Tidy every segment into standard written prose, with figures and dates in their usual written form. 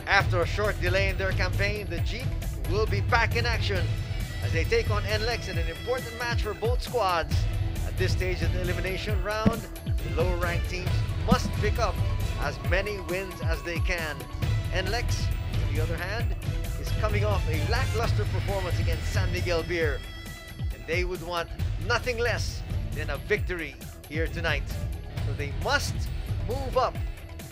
After a short delay in their campaign, the Dyip will be back in action as they take on Nlex in an important match for both squads. At this stage of the elimination round, the lower ranked teams must pick up as many wins as they can. Nlex, on the other hand, is coming off a lackluster performance against San Miguel Beer, and they would want nothing less than a victory here tonight. So they must move up.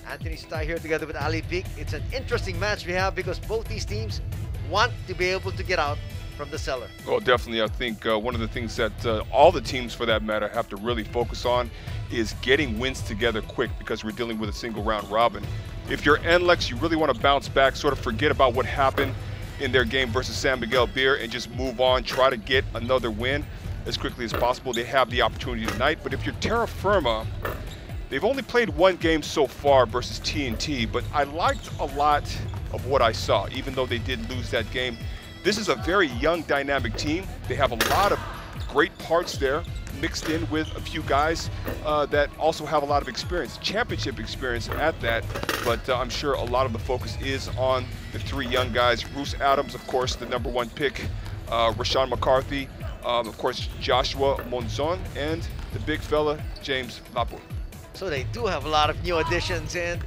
Anthony Sutay here together with Ali Peak. It's an interesting match we have because both these teams want to be able to get out from the cellar. Well, definitely. I think one of the things that all the teams, for that matter, have to really focus on is getting wins together quick, because we're dealing with a single round robin. If you're Nlex, you really want to bounce back, sort of forget about what happened in their game versus San Miguel Beer and just move on, try to get another win as quickly as possible. They have the opportunity tonight. But if you're Terrafirma, they've only played one game so far versus TNT, but I liked a lot of what I saw, even though they did lose that game. This is a very young, dynamic team. They have a lot of great parts there, mixed in with a few guys that also have a lot of experience, championship experience at that. But I'm sure a lot of the focus is on the three young guys. Bruce Adams, of course, the #1 pick, Rashawn McCarthy, of course, Joshua Monzon, and the big fella, James Lapur. So they do have a lot of new additions, and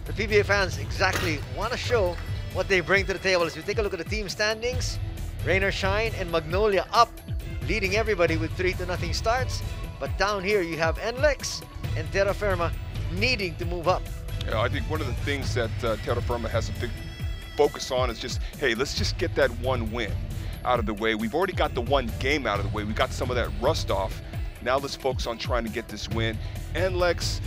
the PBA fans exactly want to show what they bring to the table. As we take a look at the team standings, Rain or Shine and Magnolia up, leading everybody with 3-0 starts. But down here you have Nlex and Terrafirma needing to move up. Yeah, I think one of the things that Terrafirma has a big focus on is just, hey, let's just get that one win out of the way. We've already got the one game out of the way. We got some of that rust off. Now let's focus on trying to get this win. Nlex,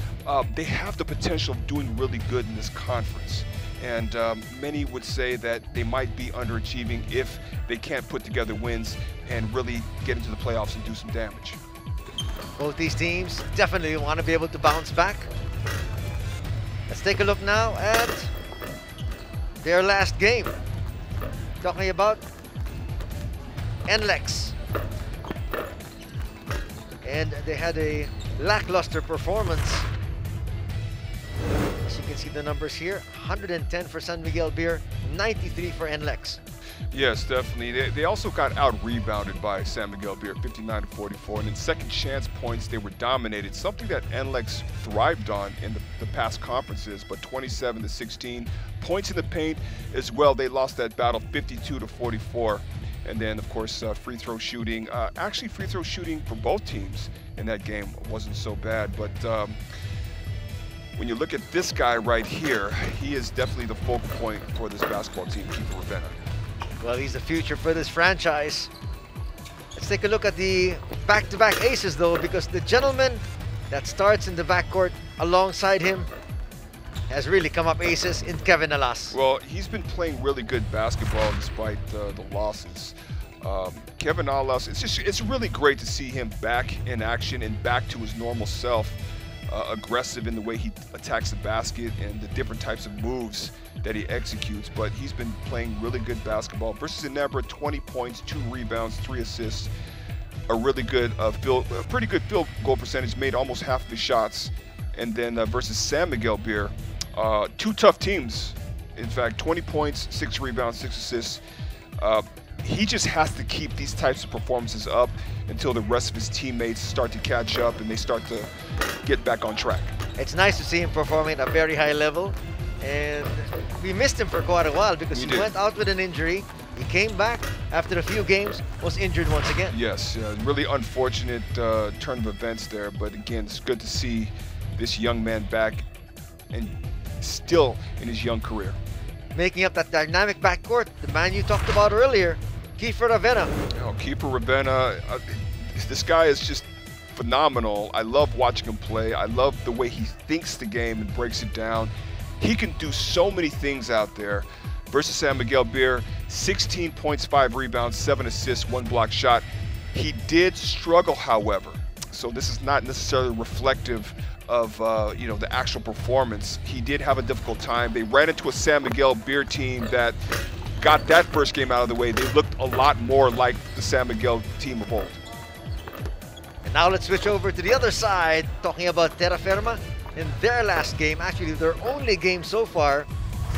they have the potential of doing really good in this conference. And many would say that they might be underachieving if they can't put together wins and really get into the playoffs and do some damage. Both these teams definitely want to be able to bounce back. Let's take a look now at their last game. Talking about Nlex. And they had a lackluster performance. As you can see the numbers here, 110 for San Miguel Beer, 93 for Nlex. Yes, definitely. They also got out-rebounded by San Miguel Beer, 59-44. And in second chance points, they were dominated, something that Nlex thrived on in the past conferences, but 27-16. Points in the paint as well, they lost that battle 52-44. And then, of course, free throw shooting. Actually, free throw shooting for both teams in that game wasn't so bad. But when you look at this guy right here, he is definitely the focal point for this basketball team, Kiefer Ravenna. Well, he's the future for this franchise. Let's take a look at the back-to-back aces, though, because the gentleman that starts in the backcourt alongside him has really come up aces in Kevin Alas. Well, he's been playing really good basketball despite the losses. Kevin Alas, it's really great to see him back in action and back to his normal self, aggressive in the way he attacks the basket and the different types of moves that he executes. But he's been playing really good basketball. Versus Ginebra, 20 points, 2 rebounds, 3 assists. A really good pretty good field goal percentage, made almost half of his shots. And then versus San Miguel Beer, 2 tough teams. In fact, 20 points, 6 rebounds, 6 assists. He just has to keep these types of performances up until the rest of his teammates start to catch up and they start to get back on track. It's nice to see him performing at a very high level. And we missed him for quite a while because he went out with an injury. He came back after a few games, was injured once again. Yes, really unfortunate turn of events there. But again, it's good to see this young man back and still in his young career. Making up that dynamic backcourt, the man you talked about earlier, Kiefer Ravenna. Oh, Kiefer Ravenna, this guy is just phenomenal. I love watching him play. I love the way he thinks the game and breaks it down. He can do so many things out there. Versus San Miguel Beer, 16 points, 5 rebounds, 7 assists, 1 block shot. He did struggle, however. So this is not necessarily reflective of the actual performance. He did have a difficult time. They ran into a San Miguel Beer team that got that first game out of the way. They looked a lot more like the San Miguel team of old. And now let's switch over to the other side, talking about Terrafirma in their last game, actually their only game so far,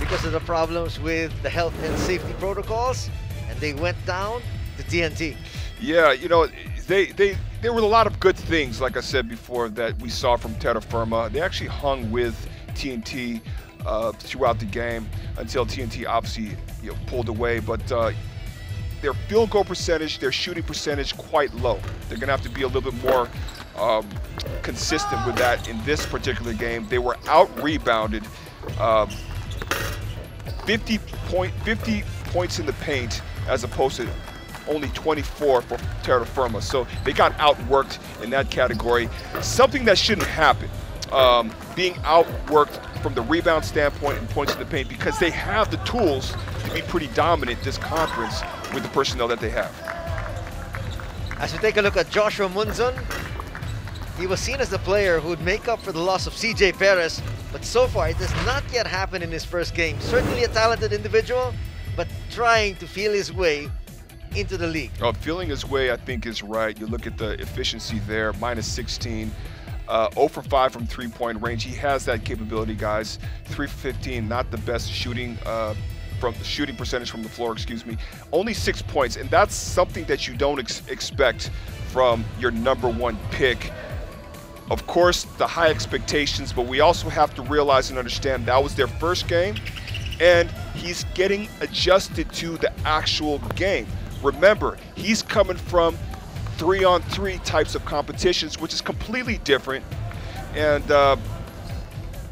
because of the problems with the health and safety protocols, and they went down to TNT. Yeah, you know, there were a lot of good things, like I said before, that we saw from Terrafirma. They actually hung with TNT throughout the game until TNT obviously pulled away. But their field goal percentage, their shooting percentage, quite low. They're going to have to be a little bit more consistent with that in this particular game. They were out-rebounded, 50 points in the paint as opposed to only 24 for Terrafirma. So they got outworked in that category. Something that shouldn't happen, being outworked from the rebound standpoint and points in the paint, because they have the tools to be pretty dominant this conference with the personnel that they have. As we take a look at Joshua Munzon, he was seen as the player who would make up for the loss of CJ Perez, but so far it has not yet happened in his first game. Certainly a talented individual, but trying to feel his way into the league. Oh, feeling his way, I think, is right. You look at the efficiency there, minus 16, 0 for 5 from three-point range. He has that capability, guys. 3 for 15, not the best shooting percentage from the floor, excuse me. Only 6 points, and that's something that you don't expect from your #1 pick. Of course, the high expectations, but we also have to realize and understand that was their first game, and he's getting adjusted to the actual game. Remember, he's coming from 3-on-3 types of competitions, which is completely different. And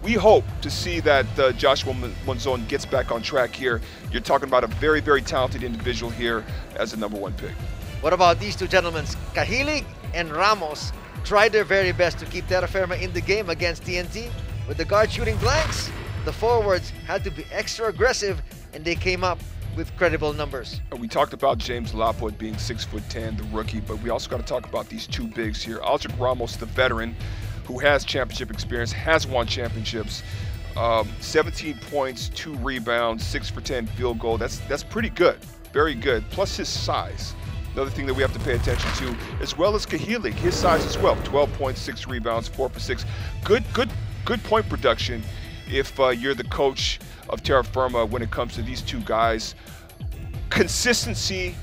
we hope to see that Joshua Munzon gets back on track here. You're talking about a very, very talented individual here as a #1 pick. What about these two gentlemen? Cahilig and Ramos tried their very best to keep Terrafirma in the game against TNT. With the guard shooting blanks, the forwards had to be extra aggressive, and they came up with credible numbers. We talked about James Lapwood being 6'10", the rookie, but we also got to talk about these two bigs here. Aldrick Ramos, the veteran, who has championship experience, has won championships. 17 points, 2 rebounds, 6 for 10 field goal. That's pretty good, very good. Plus his size, another thing that we have to pay attention to, as well as Cahilig, his size as well. 12 points, 6 rebounds, 4 for 6. Good point production if you're the coach of Terrafirma when it comes to these two guys. Consistency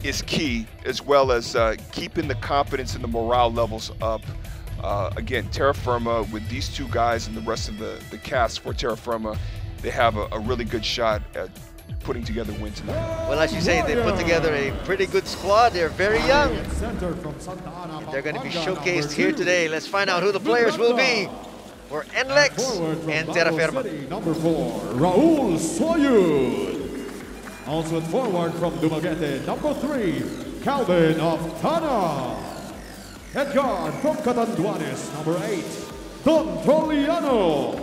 is key, as well as keeping the confidence and the morale levels up. Again, Terrafirma, with these two guys and the rest of the cast for Terrafirma, they have a really good shot at putting together a win tonight. Well, as you say, they put together a pretty good squad. They're very young. They're going to be showcased here today. Let's find out who the players will be for Nlex and Terrafirma. #4, Raul Soyud. Also at forward from Dumaguete, #3, Calvin Oftana. Head guard from Catanduanes, #8, Don Troliano.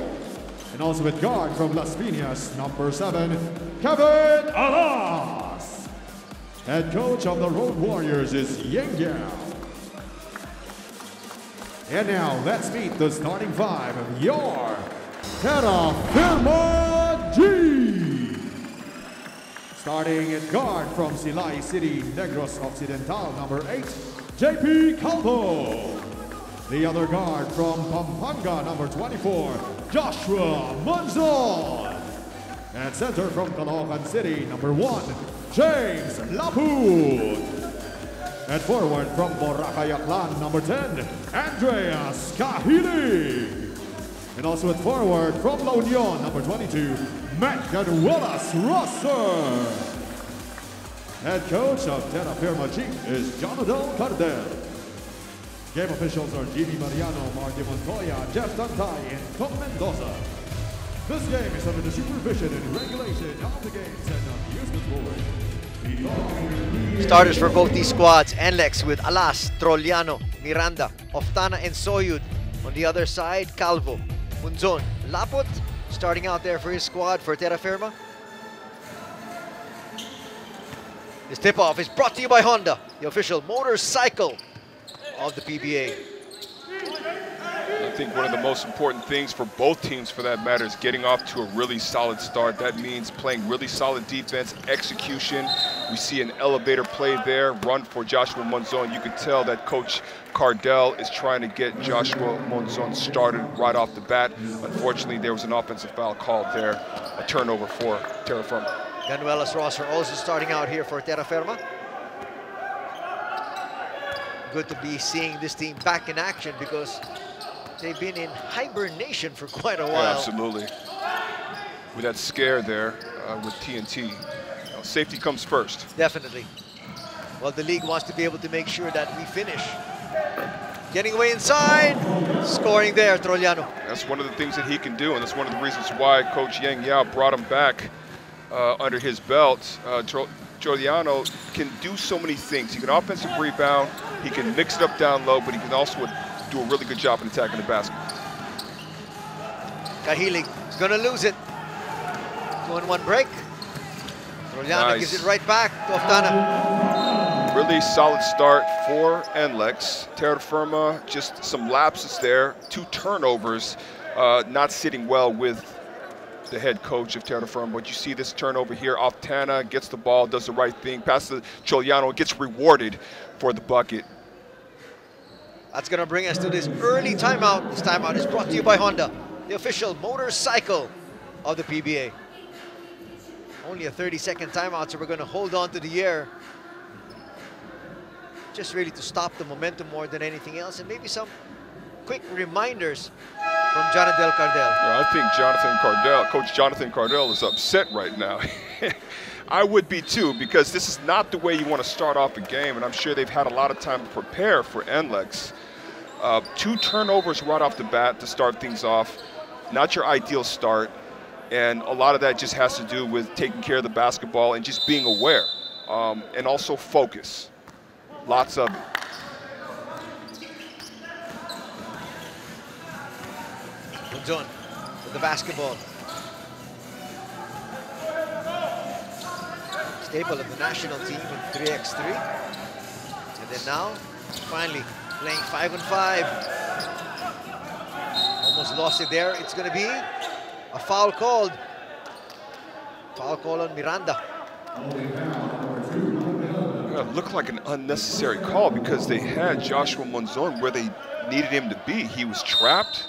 And also at guard from Las Piñas, #7, Kevin Alas. Head coach of the Road Warriors is Yang Yao. And now, let's meet the starting 5 of your Terrafirma G. Starting at guard from Silay City, Negros Occidental, #8, JP Calvo. The other guard from Pampanga, #24, Joshua Munzon. At center from Caloocan City, #1, James Lapud. At forward from Boracay Aklan, #10, Andreas Cahilig. And also at forward from La Union, #22, Macanuelas Rosser. Head coach of Terrafirma G is Jonathan Cardell. Game officials are Jimmy Mariano, Marty Montoya, Jeff Tantay, and Tom Mendoza. This game is under the supervision and regulation of the Games and Amusement Board. Starters for both these squads, Nlex with Alas, Troliano, Miranda, Oftana, and Soyud. On the other side, Calvo, Munzon, Lapot, starting out there for his squad for Terrafirma. This tip-off is brought to you by Honda, the official motorcycle of the PBA. think one of the most important things for both teams, for that matter, is getting off to a really solid start. That means playing really solid defense, execution. We see an elevator play there, run for Joshua Monzon. You could tell that Coach Cardell is trying to get Joshua Monzon started right off the bat. Unfortunately, there was an offensive foul called there, a turnover for Terrafirma. Ganuelas Rosser also starting out here for Terrafirma. Good to be seeing this team back in action because they've been in hibernation for quite a while. Yeah, absolutely. With that scare there with TNT. Safety comes first. Definitely. Well, the league wants to be able to make sure that we finish. Getting away inside, scoring there, Trollano. That's one of the things that he can do, and that's one of the reasons why Coach Yang Yao brought him back under his belt. Trollano can do so many things. He can offensive rebound, he can mix it up down low, but he can also do a really good job in attacking the basket. Kahilig is gonna lose it. 2-on-1 break. Trollano gives it right back to Oftana. Really solid start for Nlex. Terrafirma, just some lapses there, 2 turnovers, not sitting well with the head coach of Terrafirma. But you see this turnover here, Oftana gets the ball, does the right thing, passes to Trollano, gets rewarded for the bucket. That's gonna bring us to this early timeout. This timeout is brought to you by Honda, the official motorcycle of the PBA. Only a 30-second timeout, so we're gonna hold on to the air. Just really to stop the momentum more than anything else, and maybe some quick reminders from Jonathan Cardell. Yeah, I think Coach Jonathan Cardell is upset right now. I would be too, because this is not the way you want to start off a game, and I'm sure they've had a lot of time to prepare for Nlex. 2 turnovers right off the bat to start things off. Not your ideal start, and a lot of that just has to do with taking care of the basketball and just being aware, and also focus. Lots of it. Monzon with the basketball. Staple of the national team in 3x3. And then now, finally, playing 5-on-5. Almost lost it there. It's going to be a foul called. Foul call on Miranda. It looked like an unnecessary call because they had Joshua Monzon where they needed him to be. He was trapped.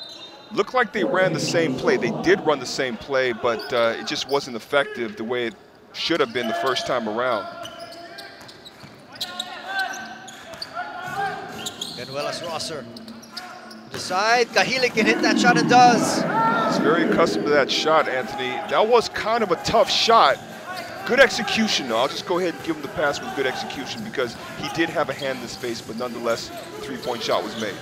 Looked like they ran the same play. They did run the same play, but it just wasn't effective the way it should have been the first time around. Ganuelas Rosser. The side, Kahilig can hit that shot and does. He's very accustomed to that shot, Anthony. That was kind of a tough shot. Good execution, though. I'll just go ahead and give him the pass with good execution because he did have a hand in his face, but nonetheless, 3-point shot was made.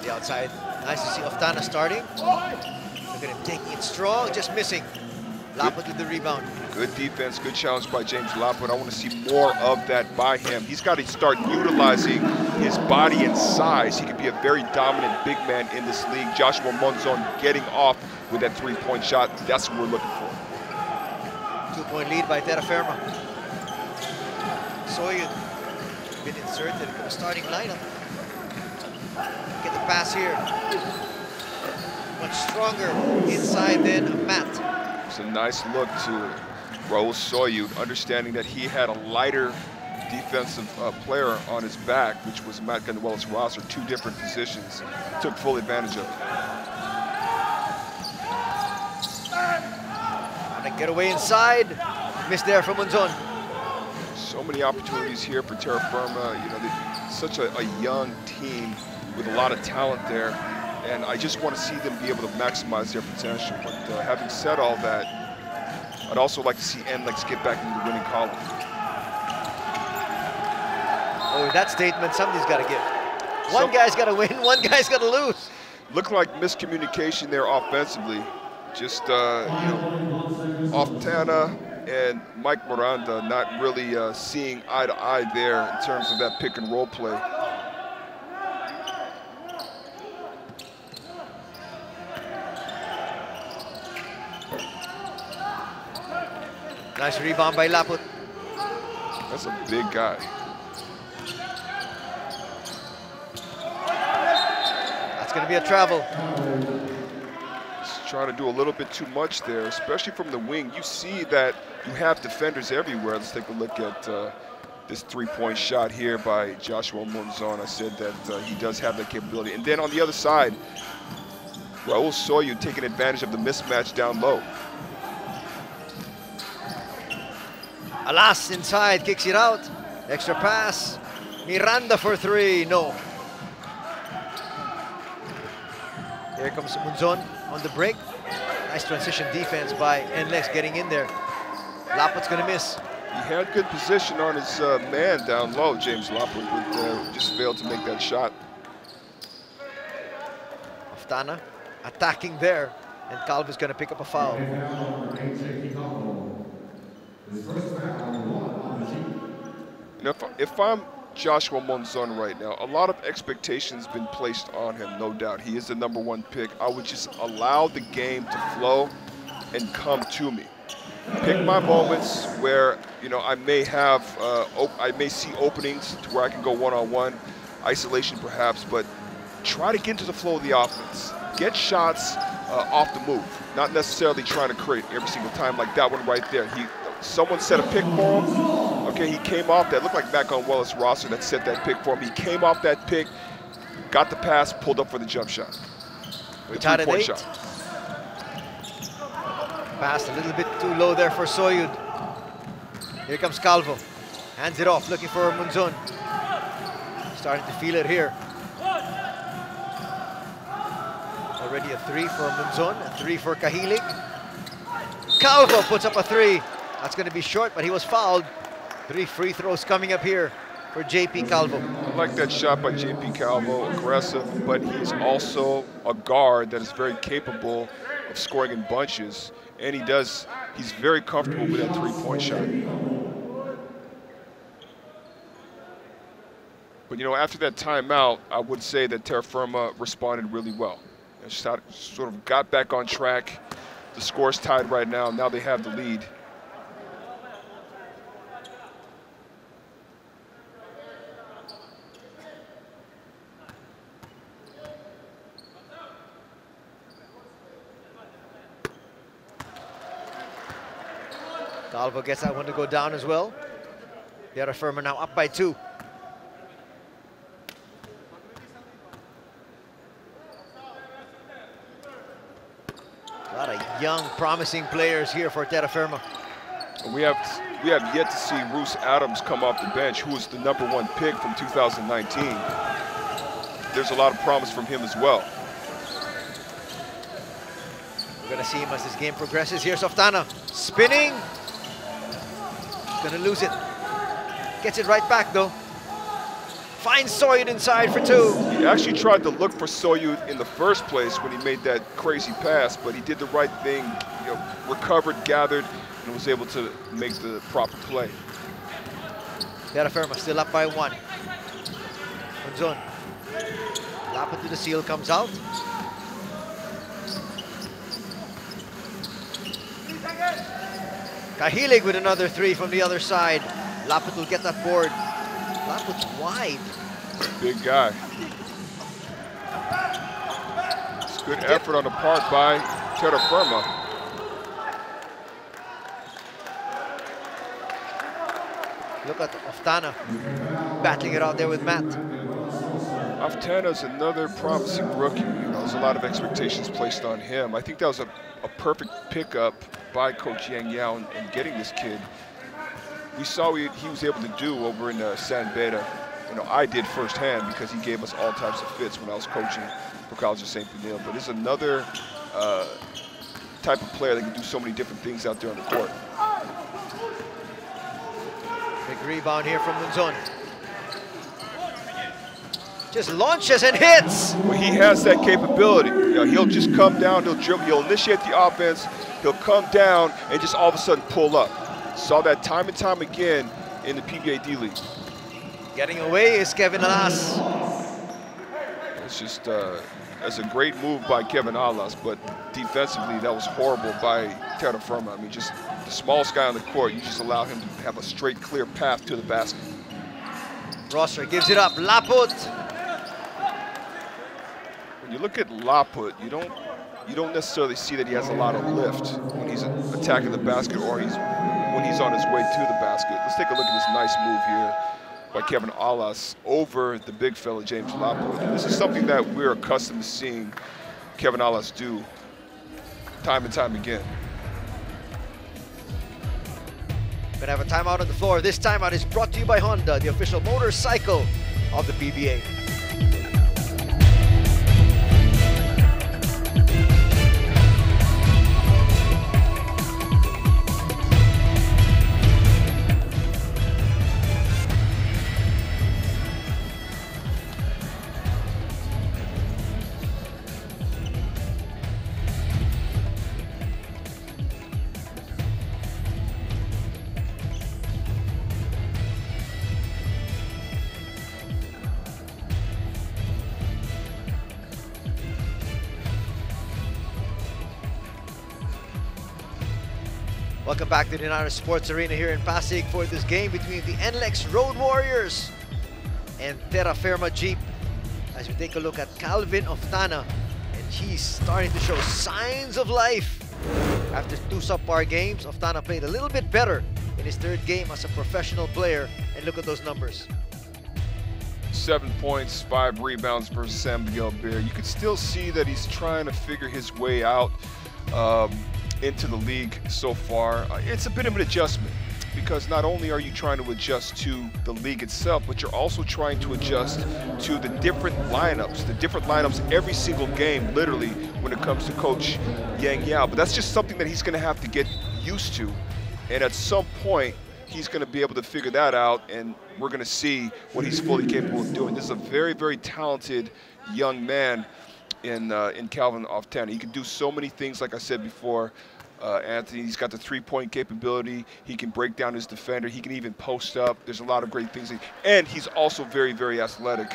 The outside, nice to see Oftana starting. Look at him taking it strong, just missing. Laput with the rebound. Good defense, good challenge by James Laput. I want to see more of that by him. He's got to start utilizing his body and size. He could be a very dominant big man in this league. Joshua Monzon getting off with that 3-point shot. That's what we're looking for. 2-point lead by Terrafirma. Soyun been inserted in the starting lineup. Get the pass here. Much stronger inside than Matt. It's a nice look to Raul Soyun, understanding that he had a lighter defensive player on his back, which was Matt Ganuelas Rosser, 2 different positions. Took full advantage of it. Trying to get away inside. Missed there from Monzon. So many opportunities here for Terrafirma. You know, they're such a young team with a lot of talent there, and I just want to see them be able to maximize their potential. But having said all that, I'd also like to see Nlex get back into the winning column. Oh, that statement somebody's got to give. One guy's got to win, one guy's got to lose. Looked like miscommunication there offensively. Just, you know, Oftana and Mike Miranda not really seeing eye to eye there in terms of that pick and roll play. Nice rebound by Laput. That's a big guy. That's going to be a travel. He's trying to do a little bit too much there, especially from the wing. You see that you have defenders everywhere. Let's take a look at this three-point shot here by Joshua Monzon. I said that he does have that capability. And then on the other side, Raul Soyud taking advantage of the mismatch down low. Alas inside, kicks it out. Extra pass. Miranda for three, no. Here comes Monzon on the break. Nice transition defense by Nlex getting in there. Lapot's gonna miss. He had good position on his man down low, James Lapot, but just failed to make that shot. Oftana attacking there, and Calvo's gonna pick up a foul. You know, if I'm Joshua Monzon right now, a lot of expectations been placed on him, no doubt. He is the #1 pick. I would just allow the game to flow and come to me. Pick my moments where, you know, I may have, I may see openings to where I can go one-on-one, isolation perhaps, but try to get into the flow of the offense. Get shots off the move, not necessarily trying to create every single time like that one right there. Someone set a pick for him. Okay, he came off that. Looked like Mac on Wallace Rosser that set that pick for him. He came off that pick, got the pass, pulled up for the jump shot. We tied at 8. Shot. Passed a little bit too low there for Soyud. Here comes Calvo. Hands it off, looking for Monzon. Starting to feel it here. Already a 3 for Monzon, a 3 for Cahilig. Calvo puts up a 3. That's going to be short, but he was fouled. 3 free throws coming up here for JP Calvo. I like that shot by JP Calvo, aggressive, but he's also a guard that is very capable of scoring in bunches, and he's very comfortable with that three-point shot. But you know, after that timeout, I would say that Terrafirma responded really well. They sort of got back on track. The score's tied right now. Now they have the lead. Calvo gets that one to go down as well. Terrafirma now up by 2. A lot of young, promising players here for Terrafirma. We have yet to see Roos Adams come off the bench, who was the #1 pick from 2019. There's a lot of promise from him as well. We're going to see him as this game progresses. Here's Oftana, spinning. Gonna lose it. Gets it right back though. Finds Soyud inside for 2. He actually tried to look for Soyud in the first place when he made that crazy pass, but he did the right thing, you know, recovered, gathered, and was able to make the proper play. Terrafirma still up by 1. Monzon. Lapot to the seal, comes out. Cahilig with another 3 from the other side. Lapot will get that board. Lapot's wide. Big guy. It's good effort on the part by Terrafirma. Look at Oftana battling it out there with Matt. Oftana's another promising rookie. You know, there's a lot of expectations placed on him. I think that was a perfect pickup by Coach Yang Yao in getting this kid. We saw what he was able to do over in San Beda. You know, I did firsthand because he gave us all types of fits when I was coaching for College of St. Peniel. But it's another type of player that can do so many different things out there on the court. Big rebound here from Monzon. Just launches and hits. Well, he has that capability. You know, he'll just come down, he'll dribble, he'll initiate the offense, he'll come down and just all of a sudden pull up. Saw that time and time again in the PBA D League. Getting away is Kevin Alas. It's just, that's a great move by Kevin Alas, but defensively that was horrible by Terrafirma. I mean, just the smallest guy on the court, you just allow him to have a straight, clear path to the basket. Rosser gives it up, Lapot. When you look at Laput, you don't necessarily see that he has a lot of lift when he's attacking the basket or when he's on his way to the basket. Let's take a look at this nice move here by Kevin Alas over the big fella, James Laput. And this is something that we're accustomed to seeing Kevin Alas do time and time again. Gonna have a timeout on the floor. This timeout is brought to you by Honda, the official motorcycle of the PBA. Welcome back to the United Sports Arena here in Pasig for this game between the Nlex Road Warriors and Terrafirma Dyip. As we take a look at Calvin Oftana, and he's starting to show signs of life. After 2 subpar games, Oftana played a little bit better in his 3rd game as a professional player, and look at those numbers. 7 points, 5 rebounds versus San Miguel Bear. You can still see that he's trying to figure his way out into the league so far. It's a bit of an adjustment because not only are you trying to adjust to the league itself, but you're also trying to adjust to the different lineups every single game, literally, when it comes to Coach Yang Yao. But that's just something that he's going to have to get used to. And at some point, he's going to be able to figure that out, and we're going to see what he's fully capable of doing. This is a very, very talented young man in Calvin Oftana. He can do so many things, like I said before, Anthony. He's got the 3-point capability. He can break down his defender. He can even post up. There's a lot of great things. And he's also very, very athletic.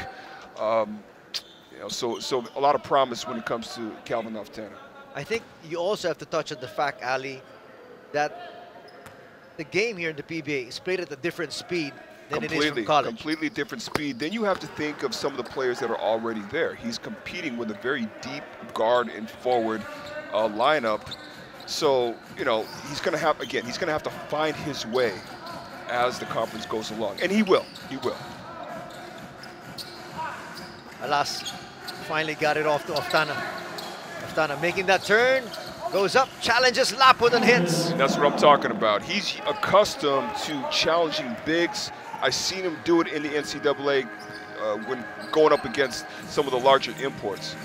So a lot of promise when it comes to Calvin Oftana. I think you also have to touch on the fact, Ali, that the game here in the PBA is played at a different speed than it is from college. Completely different speed. Then you have to think of some of the players that are already there. He's competing with a very deep guard and forward lineup. So, he's going to have to find his way as the conference goes along. And he will. Alas finally got it off to Oftana. Oftana making that turn, goes up, challenges Laput and hits. That's what I'm talking about. He's accustomed to challenging bigs. I've seen him do it in the NCAA when going up against some of the larger imports.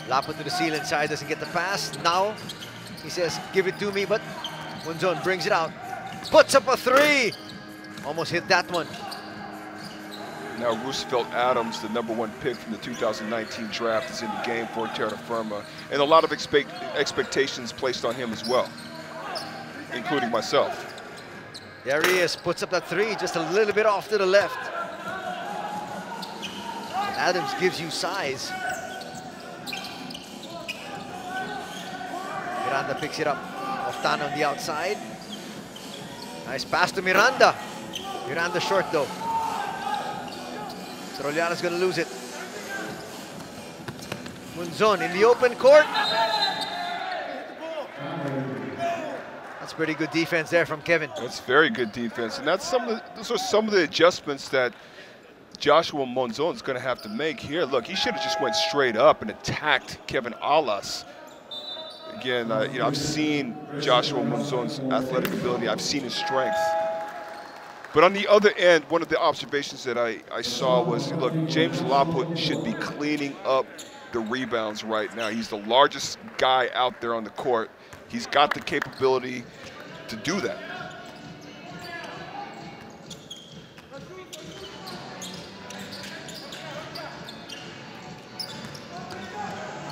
Laput to the ceiling side, doesn't get the pass. Now he says, give it to me, but Monzon brings it out. Puts up a 3. Almost hit that one. Now Roosevelt Adams, the #1 pick from the 2019 draft, is in the game for Terrafirma. And a lot of expectations placed on him as well, including myself. There he is, puts up that 3, just a little bit off to the left. Adams gives you size. Miranda picks it up. Oftana on the outside. Nice pass to Miranda. Miranda short though. Sorollana's gonna lose it. Monzon in the open court. That's pretty good defense there from Kevin. That's very good defense, and those are some of the adjustments that Joshua Monzon is going to have to make here. Look, he should have just went straight up and attacked Kevin Alas. Again, I've seen Joshua Monzon's athletic ability. I've seen his strength. But on the other end, one of the observations that I saw was, look, James Laput should be cleaning up the rebounds right now. He's the largest guy out there on the court. He's got the capability to do that.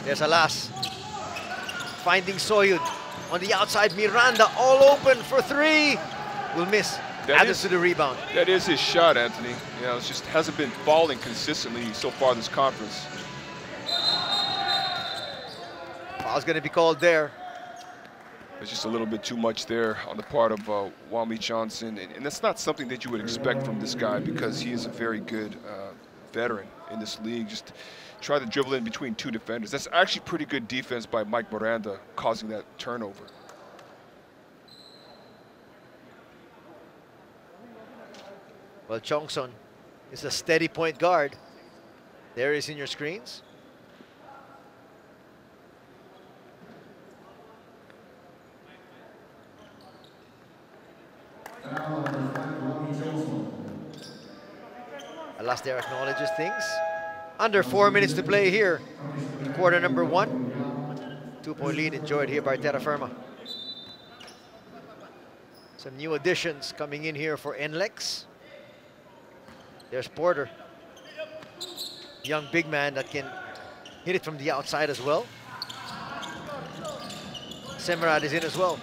There's Alas. Finding Soyud. On the outside, Miranda all open for 3. Will miss. Adds to the rebound. That is his shot, Anthony. It just hasn't been falling consistently so far this conference. Foul's going to be called there. There's just a little bit too much there on the part of Wami Johnson, and that's not something that you would expect from this guy because he is a very good veteran in this league. Just try to dribble in between two defenders. That's actually pretty good defense by Mike Miranda, causing that turnover. Well, Chongson is a steady point guard. There is in your screens. Alastair acknowledges things. Under 4 minutes to play here in quarter number 1. 2-point lead enjoyed here by Terrafirma. Some new additions coming in here for Nlex. There's Porter. Young big man that can hit it from the outside as well. Semerad is in as well.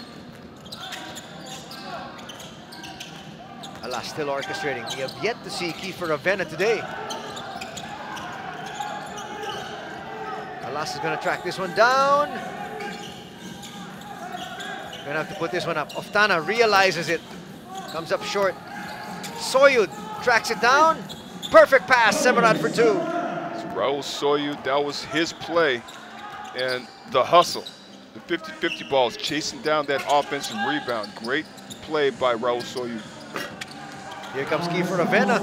Alas, still orchestrating. We have yet to see Kiefer Ravenna today. Alas is going to track this one down. Going to have to put this one up. Oftana realizes it. Comes up short. Soyud tracks it down. Perfect pass, Semerad for 2. Raul Soyud, that was his play. And the hustle, the 50-50 balls, chasing down that offensive rebound. Great play by Raul Soyud. Here comes Kiefer Ravenna.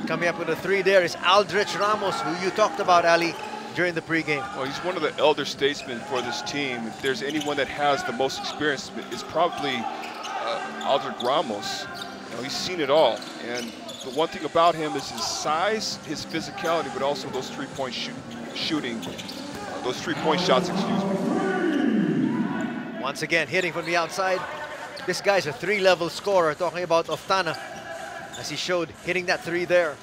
Coming up with a 3 there is Aldrich Ramos, who you talked about, Ali, during the pregame. Well, he's one of the elder statesmen for this team. If there's anyone that has the most experience, it's probably Aldrich Ramos. You know, he's seen it all. And the one thing about him is his size, his physicality, but also those three-point shooting, those three-point shots, excuse me. Once again, hitting from the outside. This guy's a 3-level scorer, talking about Oftana, as he showed, hitting that 3 there.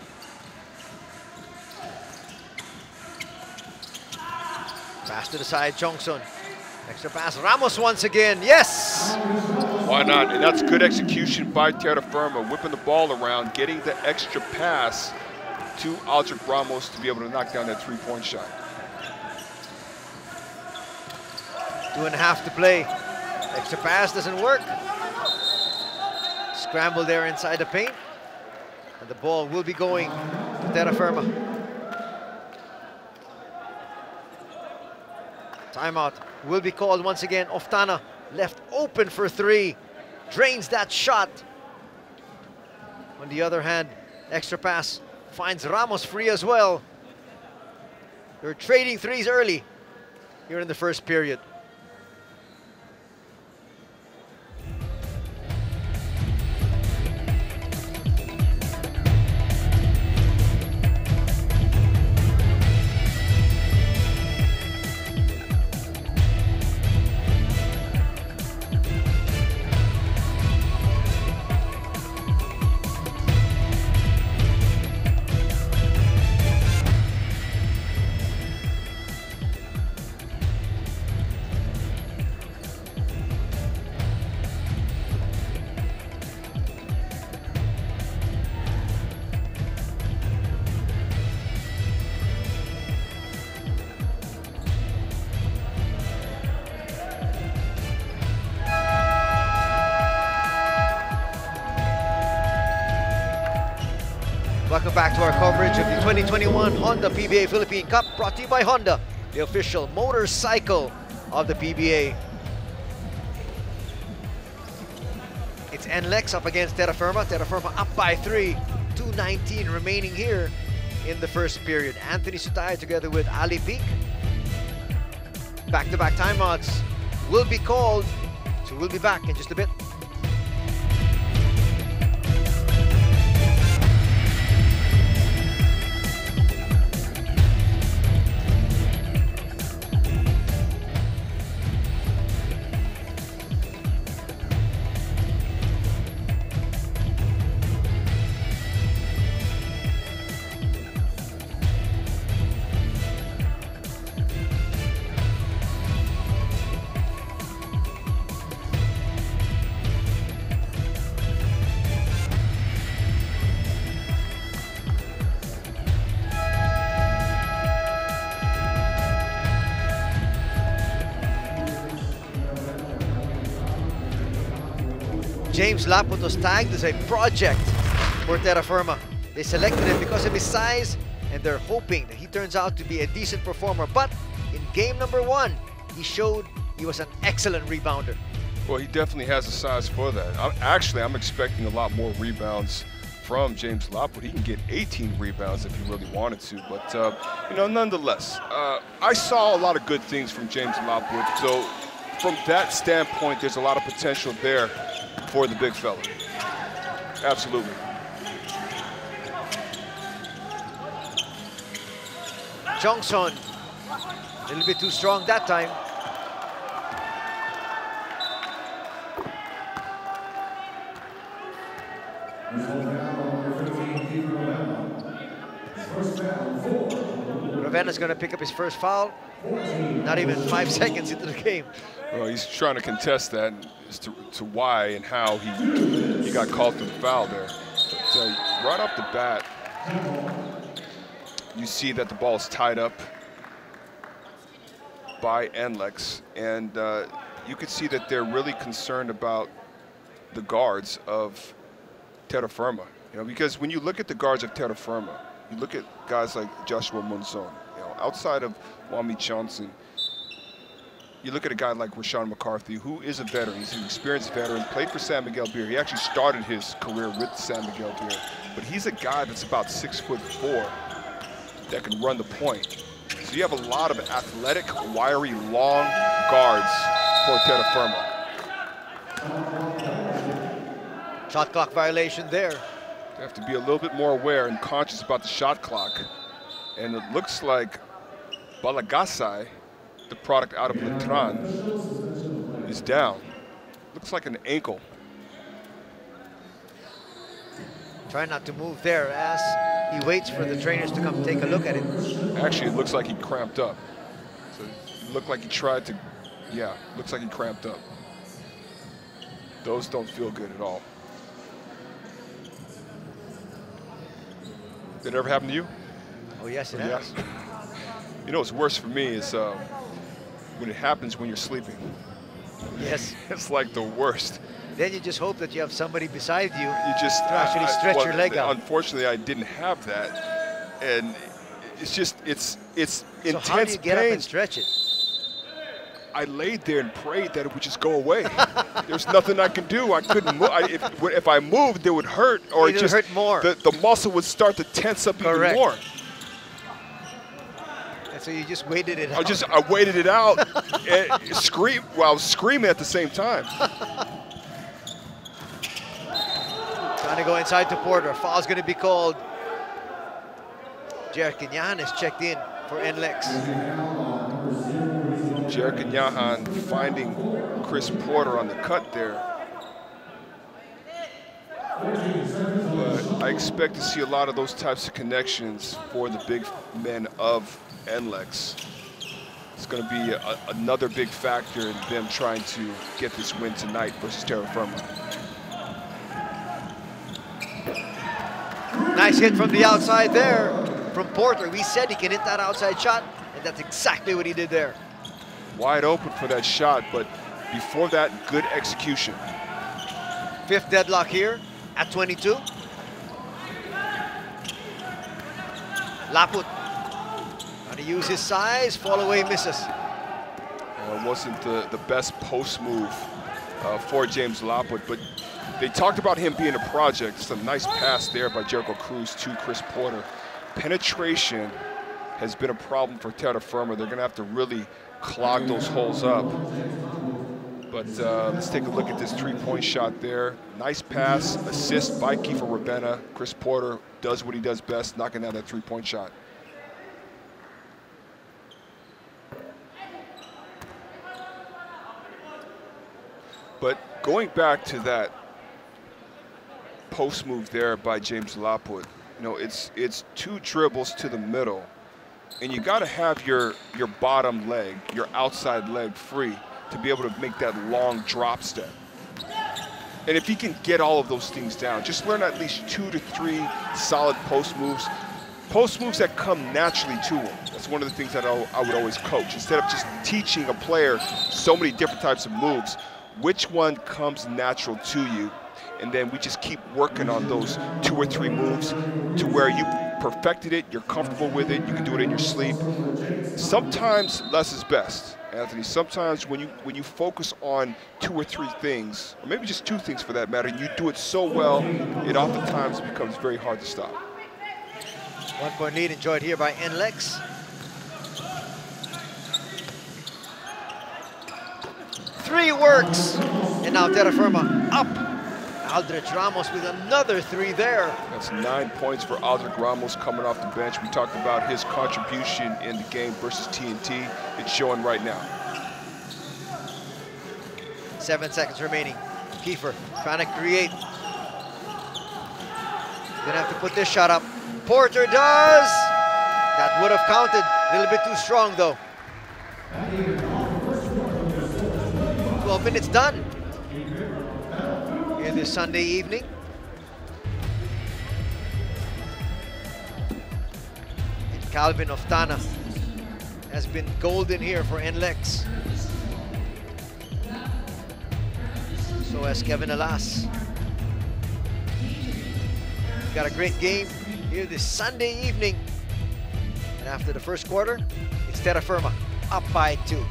Pass to the side, Chongson. Extra pass, Ramos once again, yes! Why not? And that's good execution by Terrafirma, whipping the ball around, getting the extra pass to Aldrich Ramos to be able to knock down that 3-point shot. 2.5 to play. Extra pass doesn't work. Scramble there inside the paint. And the ball will be going to Terrafirma. Timeout will be called once again. Oftana left open for 3. Drains that shot. On the other hand, extra pass finds Ramos free as well. They're trading 3s early here in the first period. Welcome back to our coverage of the 2021 Honda PBA Philippine Cup, brought to you by Honda, the official motorcycle of the PBA. It's Nlex up against Terrafirma. Terrafirma up by 3, 2:19 remaining here in the first period. Anthony Sutaya together with Ali Peak. Back-to-back timeouts will be called, so we'll be back in just a bit. James Laput was tagged as a project for Terrafirma. They selected him because of his size, and they're hoping that he turns out to be a decent performer. But in game number 1, he showed he was an excellent rebounder. Well, he definitely has the size for that. I'm expecting a lot more rebounds from James Lockwood. He can get 18 rebounds if he really wanted to. But, you know, nonetheless, I saw a lot of good things from James Lockwood. So from that standpoint, there's a lot of potential there for the big fella. Absolutely. Johnson, a little bit too strong that time. Ravenna's going to pick up his first foul. Not even 5 seconds into the game. Well, he's trying to contest that as to why and how he got called for the foul there. So right off the bat, you see that the ball is tied up by Nlex, and you could see that they're really concerned about the guards of Terrafirma. You know, because when you look at the guards of Terrafirma, you look at guys like Joshua Monzon, you know, outside of Wami Johnson, you look at a guy like Rashawn McCarthy, who is a veteran. He's an experienced veteran, played for San Miguel Beer. He actually started his career with San Miguel Beer. But he's a guy that's about 6'4" that can run the point. So you have a lot of athletic, wiry, long guards for Terrafirma. Shot clock violation there. You have to be a little bit more aware and conscious about the shot clock. And it looks like Balagasay, the product out of Letran, is down. Looks like an ankle. Try not to move there as he waits for the trainers to come take a look at it. Actually, it looks like he cramped up. So it looked like he tried to, yeah, looks like he cramped up. Those don't feel good at all. Did it ever happen to you? Oh, yes, it has. You know what's worse for me is when it happens when you're sleeping. Yes. It's like the worst. Then you just hope that you have somebody beside you, to actually stretch your leg out. Unfortunately, I didn't have that, and it's just it's intense So how do you get pain. up and stretch it? I laid there and prayed that it would just go away. There's nothing I can do. I couldn't move. If I moved, it would hurt, or it would hurt more. The muscle would start to tense up even more. And so you just waited it out. I waited it out and I was screaming at the same time. Trying to go inside to Porter. Foul's going to be called. Jerkinyan is checked in for Nlex. Jerkinyan finding Chris Porter on the cut there. But I expect to see a lot of those types of connections for the big men of Nlex. It's going to be another big factor in them trying to get this win tonight versus Terrafirma. Nice hit from the outside there from Porter. We said he can hit that outside shot, and that's exactly what he did there. Wide open for that shot, but before that, good execution. Fifth deadlock here at 22. Laput trying to use his size, fall away, misses. It wasn't the best post move for James Laput, but they talked about him being a project. It's a nice pass there by Jericho Cruz to Chris Porter. Penetration has been a problem for Terrafirma. They're going to have to really clog those holes up. But let's take a look at this three-point shot there. Nice pass, assist by Kiefer Ravenna. Chris Porter does what he does best, knocking down that three-point shot. But going back to that post move there by James Laput, you know, it's two dribbles to the middle, and you got to have your bottom leg, your outside leg free to be able to make that long drop step. And if he can get all of those things down, just learn at least 2 to 3 solid post moves that come naturally to him. That's one of the things that I would always coach. Instead of just teaching a player so many different types of moves, which one comes natural to you and then we just keep working on those 2 or 3 moves to where you perfected it, you're comfortable with it, you can do it in your sleep. Sometimes less is best, Anthony. Sometimes when you focus on 2 or 3 things, or maybe just 2 things for that matter, and you do it so well, it oftentimes becomes very hard to stop. 1-point lead enjoyed here by Nlex. 3 works, and now Terrafirma up. Aldrich Ramos with another 3 there. That's 9 points for Aldrich Ramos coming off the bench. We talked about his contribution in the game versus TNT. It's showing right now. 7 seconds remaining. Kiefer trying to create. Gonna have to put this shot up. Porter does. That would have counted. A little bit too strong though. 12 minutes done here this Sunday evening. And Calvin Oftana has been golden here for Nlex. So has Kevin Alas. Got a great game here this Sunday evening. And after the first quarter, it's Terrafirma up by 2.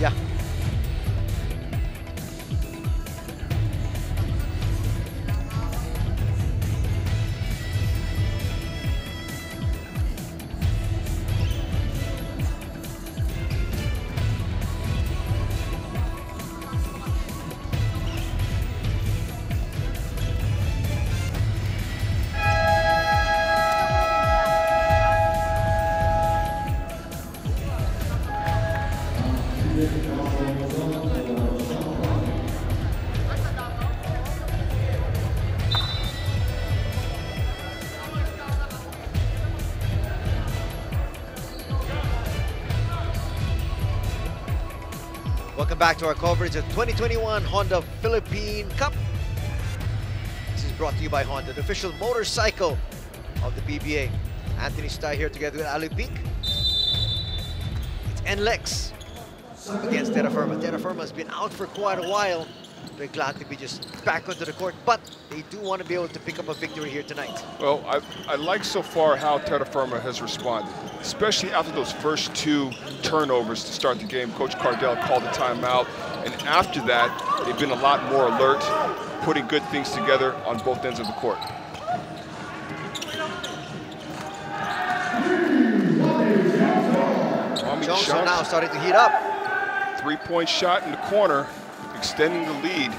Yeah. Welcome back to our coverage of 2021 Honda Philippine Cup. This is brought to you by Honda, the official motorcycle of the PBA. Anthony Stay here together with Ali Peak. It's Nlex against Terrafirma. Terrafirma has been out for quite a while. They're glad to be just back onto the court, but they do want to be able to pick up a victory here tonight. Well, I like so far how Terrafirma has responded, especially after those first 2 turnovers to start the game. Coach Cardell called a timeout, and after that, they've been a lot more alert, putting good things together on both ends of the court. Johnson now starting to heat up. 3-point shot in the corner, extending the lead,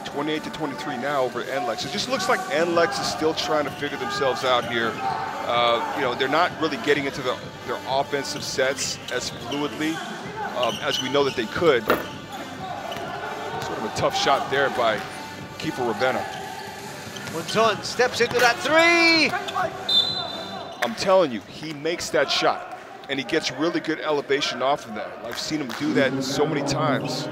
28-23 now over Nlex. It just looks like Nlex is still trying to figure themselves out here. You know, they're not really getting into their offensive sets as fluidly as we know that they could. Sort of a tough shot there by Kiefer Rabena. Munzon steps into that 3. I'm telling you, he makes that shot, and he gets really good elevation off of that. I've seen him do that so many times.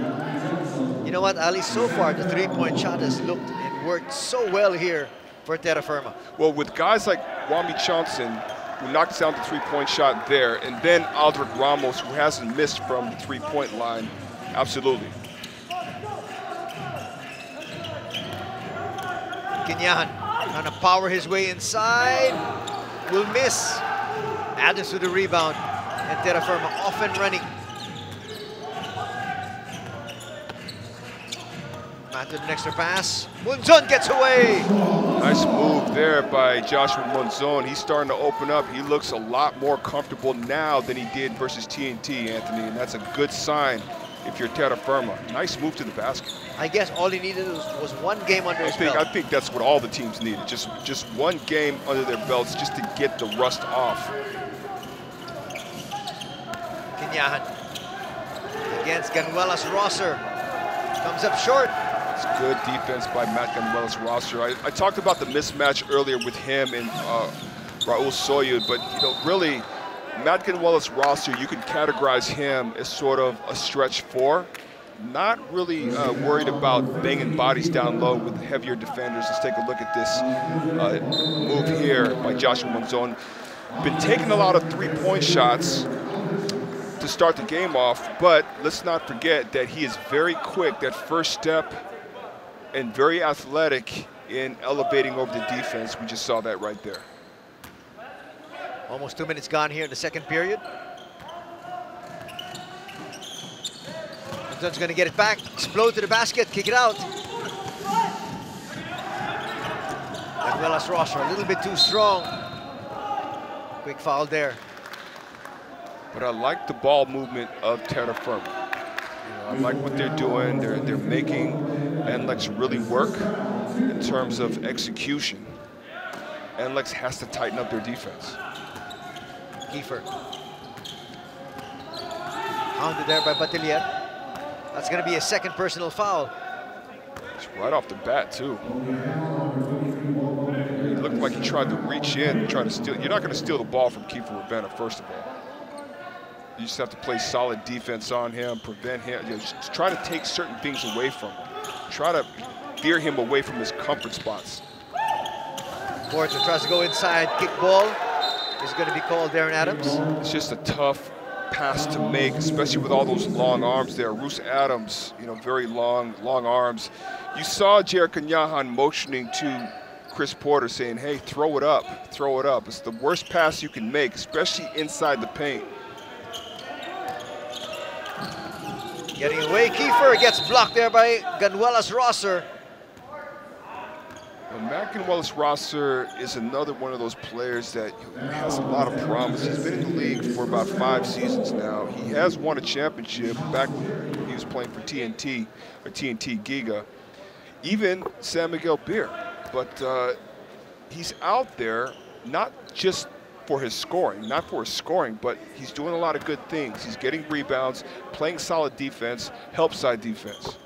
You know what, Ali, so far the 3-point shot has looked and worked so well here for Terrafirma. Well, with guys like Wami Johnson, who knocks down the 3-point shot there, and then Aldrich Ramos, who hasn't missed from the 3-point line, absolutely. Kinyahan trying to power his way inside, will miss. Adams with the rebound, and Terrafirma off and running. After the extra pass, Munzon gets away. Nice move there by Joshua Munzon. He's starting to open up. He looks a lot more comfortable now than he did versus TNT, Anthony, and that's a good sign if you're Terrafirma. Nice move to the basket. I guess all he needed was 1 game under his belt. I think that's what all the teams needed. Just 1 game under their belts just to get the rust off. Kinyahan against Ganuelas Rosser. Comes up short. It's good defense by Matt Ganuelas Rosser. I talked about the mismatch earlier with him and Raul Soyud, but you know, really, Matt Ganuelas Rosser, you can categorize him as sort of a stretch 4. not really worried about banging bodies down low with heavier defenders. Let's take a look at this move here by Joshua Monzon. Been taking a lot of three-point shots to start the game off, but let's not forget that he is very quick, that first step, and very athletic in elevating over the defense. We just saw that right there. Almost 2 minutes gone here in the second period. Monzon's going to get it back, explode to the basket, kick it out. As well as Rosser, a little bit too strong. Quick foul there. But I like the ball movement of Terrafirma. I like what they're doing. They're making Nlex really work in terms of execution. Nlex has to tighten up their defense. Kiefer. Hounded there by Batelier. That's going to be a second personal foul. It's right off the bat, too. It looked like he tried to reach in, try to steal. You're not going to steal the ball from Kiefer Ravenna, first of all. You just have to play solid defense on him, prevent him. Just try to take certain things away from him. Try to veer him away from his comfort spots. Porter tries to go inside, kick ball. Is going to be called Darren Adams. It's just a tough pass to make, especially with all those long arms there. Roos Adams, very long arms. You saw Jared Kanyahan motioning to Chris Porter saying, hey, throw it up, throw it up. It's the worst pass you can make, especially inside the paint. Getting away, Kiefer gets blocked there by Ganuelas Rosser. Well, Matt Ganuelas-Rosser is another one of those players that has a lot of promise. He's been in the league for about 5 seasons now. He has won a championship back when he was playing for TNT, or TNT Giga, even San Miguel Beer. But he's out there not just for his scoring, but he's doing a lot of good things. He's getting rebounds, playing solid defense, help side defense.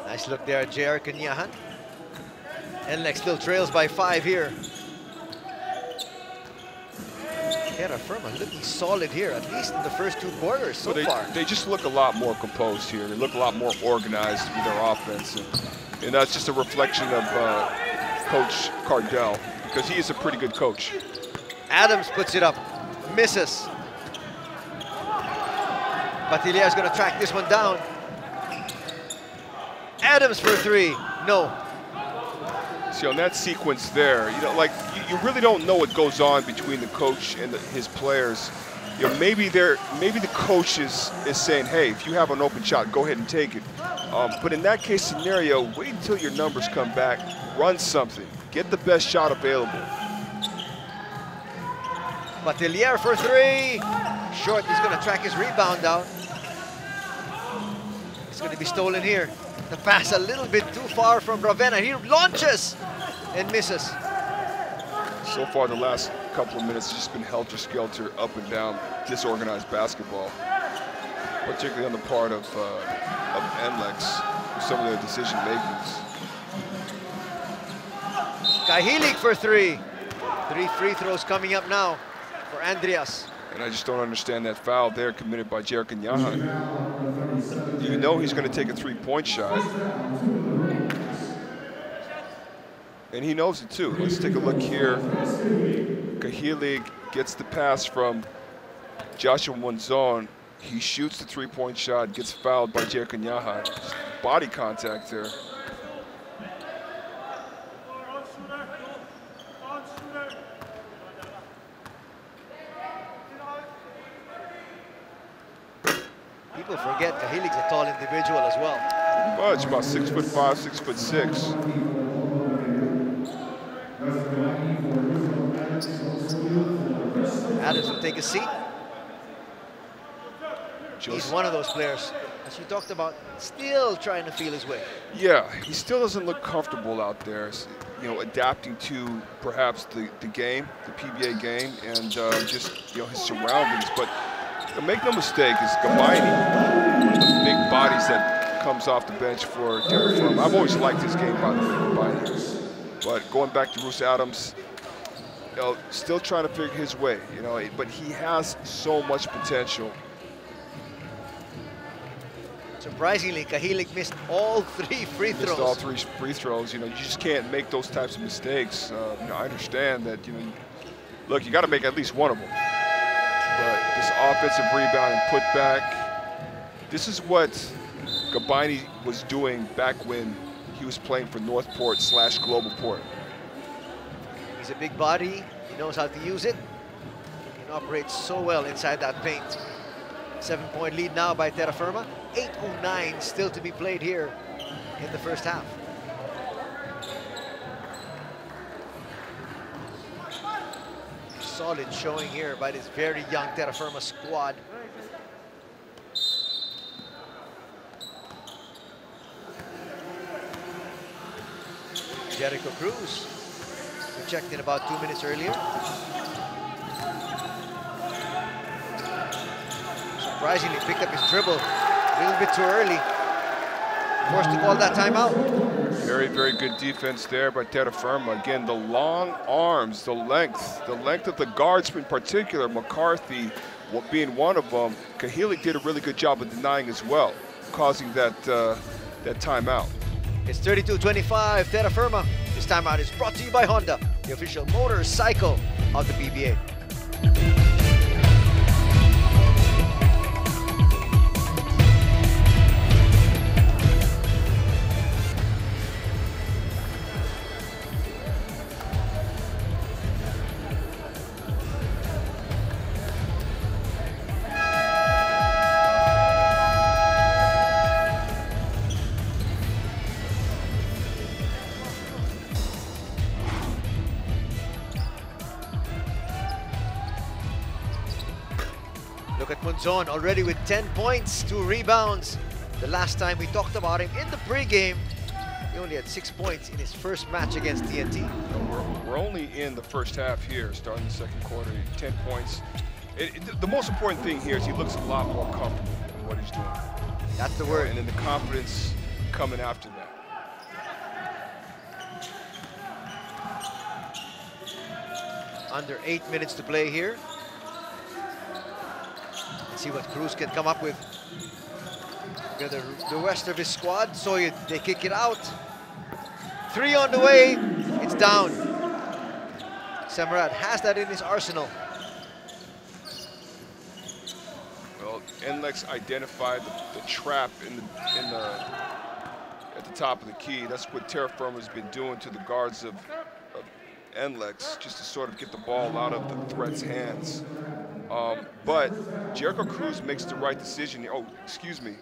Nice look there at J.R. Kanyahan. Nlex still trails by 5 here. Terrafirma looking solid here, at least in the first 2 quarters so far. They just look a lot more composed here. They look a lot more organized with their offense. And that's just a reflection of Coach Cardell, because he is a pretty good coach. Adams puts it up, misses. Batelier is going to track this one down. Adams for 3, no. See, on that sequence there, you really don't know what goes on between the coach and his players. Maybe the coach is saying, hey, if you have an open shot, go ahead and take it. But in that case scenario, wait until your numbers come back, run something, get the best shot available. Batelier for 3, short. He's going to track his rebound down. It's going to be stolen here. The pass a little bit too far from Ravenna. He launches and misses. So far, the last couple of minutes, just been helter-skelter, up and down, disorganized basketball, particularly on the part of Nlex with some of their decision makings. Kahilig for 3. 3 free throws coming up now for Andreas. And I just don't understand that foul there committed by Jared Kanyahan. You know he's going to take a 3-point shot. And he knows it too. Let's take a look here. Kahilig gets the pass from Joshua Monzon. He shoots the 3-point shot, gets fouled by Jared Kanyahan. Body contact there. People forget Kahilig's a tall individual as well. Pretty much, about 6'5", 6'6". Adams will take a seat. He's one of those players, as you talked about, still trying to feel his way. Yeah, he still doesn't look comfortable out there, adapting to perhaps the game, the PBA game, and just his surroundings. But make no mistake, it's Gabaini, one of the big bodies that comes off the bench for Terrafirma. I've always liked his game, by the way, Gabaini. But going back to Roos Adams, still trying to figure his way, but he has so much potential. Surprisingly, Cahilig missed all 3 free throws. Missed all 3 free throws. You just can't make those types of mistakes. I understand that, look, you got to make at least one of them. But this offensive rebound and putback, this is what Gabaini was doing back when he was playing for Northport/Globalport. He's a big body. He knows how to use it. He operates so well inside that paint. 7-point lead now by Terrafirma. 8:09 still to be played here in the first half. Solid showing here by this very young Terrafirma squad. Jericho Cruz, who checked in about 2 minutes earlier. Surprisingly picked up his dribble a little bit too early. Forced to call that timeout. Very, very good defense there by Terrafirma. Again, the long arms, the length of the guards in particular, McCarthy being one of them. Cahilig did a really good job of denying as well, causing that timeout. It's 32-25, Terrafirma. This timeout is brought to you by Honda, the official motorcycle of the PBA. Look at Monzon already with 10 points, 2 rebounds. The last time we talked about him in the pregame, he only had 6 points in his first match against TNT. We're only in the first half here, starting the second quarter, 10 points. The most important thing here is he looks a lot more comfortable in what he's doing. That's the word. And then the confidence coming after that. Under 8 minutes to play here. Let's see what Cruz can come up with. Look at the rest of his squad. So they kick it out. 3 on the way. It's down. Semerad has that in his arsenal. Well, Nlex identified the trap at the top of the key. That's what Terrafirma has been doing to the guards of Nlex, just to sort of get the ball out of the threat's hands. But Jericho Cruz makes the right decision. Oh, excuse me.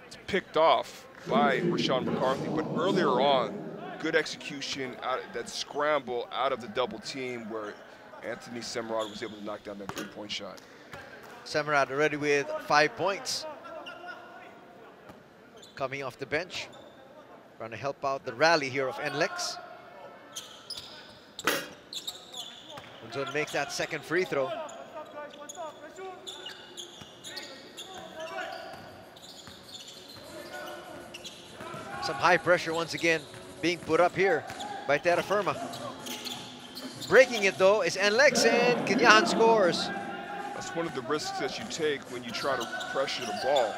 It's picked off by Rashawn McCarthy, but earlier on, good execution, that scramble out of the double team where Anthony Semerad was able to knock down that 3-point shot. Semerad already with 5 points. Coming off the bench. Trying to help out the rally here of Nlex. Monzon makes that second free throw. Some high pressure once again being put up here by Terrafirma. Breaking it though is Nlex, and Kinyahan scores. That's one of the risks that you take when you try to pressure the ball.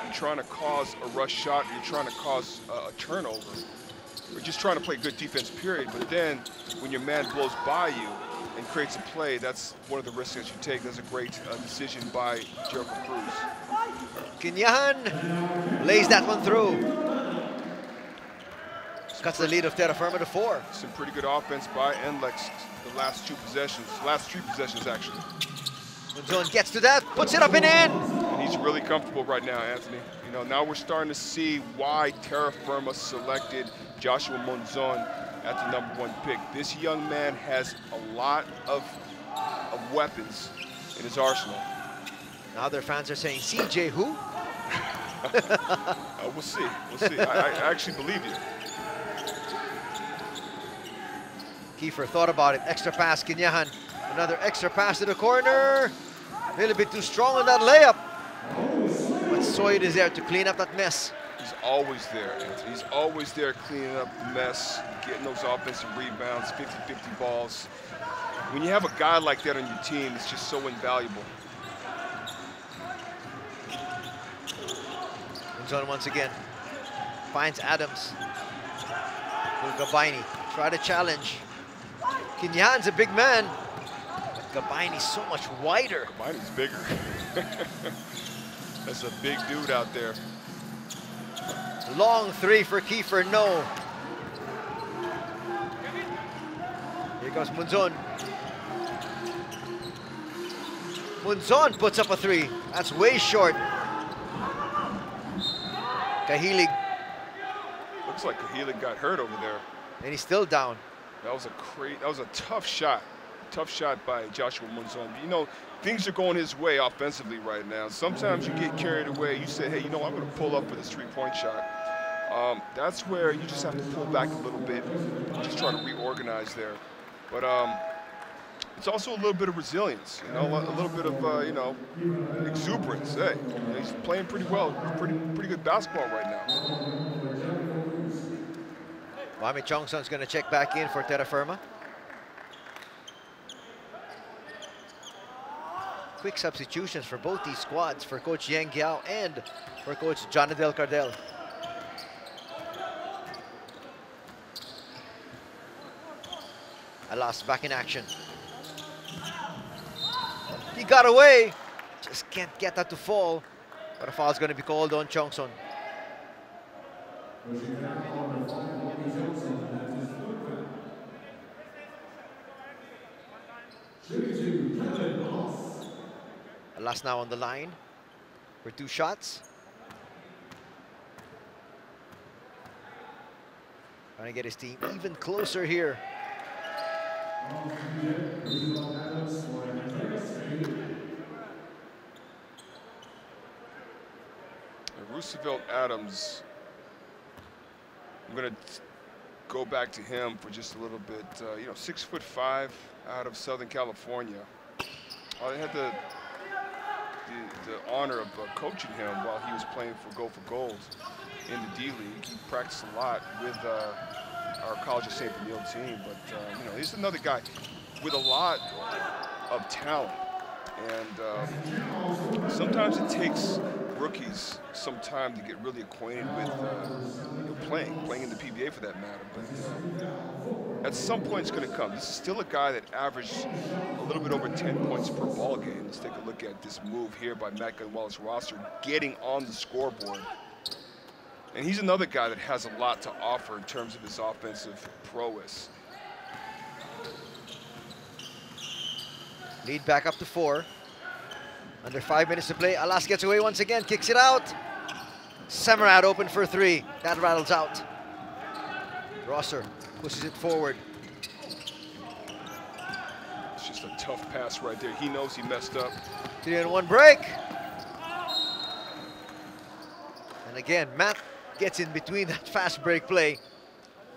You're trying to cause a rush shot, you're trying to cause a turnover. We're just trying to play good defense, period. But then when your man blows by you and creates a play, that's one of the risks that you take. That's a great decision by Jericho Cruz. Kinyahan lays that one through. Cuts the lead of Terrafirma to 4. Some pretty good offense by Nlex the last 3 possessions actually. Monzon gets to that, puts it up and in. And he's really comfortable right now, Anthony. Now we're starting to see why Terrafirma selected Joshua Monzon at the #1 pick. This young man has a lot of weapons in his arsenal. Now their fans are saying, CJ who? We'll see, I actually believe you. Kiefer thought about it, extra pass, Kinyahan. Another extra pass to the corner. A little bit too strong on that layup. But Soyd is there to clean up that mess. He's always there, Anthony. He's always there cleaning up the mess, getting those offensive rebounds, 50-50 balls. When you have a guy like that on your team, it's just so invaluable. Zone once again. Finds Adams. Gabaini. Try to challenge. Kinyan's a big man. But Gabaini's so much wider. Gabaini's bigger. That's a big dude out there. Long three for Kiefer, no. Here goes Munzon. Munzon puts up a three. That's way short. Kahilig. Looks like Kahilig got hurt over there. And he's still down. That was a tough shot. Tough shot by Joshua Munzon. You know, things are going his way offensively right now. Sometimes you get carried away. You say, hey, you know, I'm going to pull up for this three-point shot. That's where you just have to pull back a little bit, just try to reorganize there. But it's also a little bit of resilience, you know, a little bit of, you know, exuberance. Hey, he's playing pretty well, pretty good basketball right now. Wami Chongson's going to check back in for Terrafirma. Quick substitutions for both these squads, for Coach Yang Giao and for Coach Jonadel Cardel. Alas back in action. He got away. Just can't get that to fall. But a foul's going to be called on Chongson. Alas now on the line for two shots. Trying to get his team even closer here. Roosevelt Adams, I'm going to go back to him for just a little bit. You know, 6'5" out of Southern California. I had the honor of coaching him while he was playing for Go for Gold in the D-League. He practiced a lot with our College of St. Benil team, but you know, he's another guy with a lot of talent. And sometimes it takes rookies some time to get really acquainted with you know, playing in the PBA for that matter. But at some point it's going to come. This is still a guy that averaged a little bit over 10 points per ball game. Let's take a look at this move here by Matt Gunwallace-Rosser, getting on the scoreboard. And he's another guy that has a lot to offer in terms of his offensive prowess. Lead back up to 4. Under 5 minutes to play. Alas gets away once again, kicks it out. Semerad open for 3. That rattles out. Rosser pushes it forward. It's just a tough pass right there. He knows he messed up. 3-on-1 break. And again, Matt gets in between that fast break play,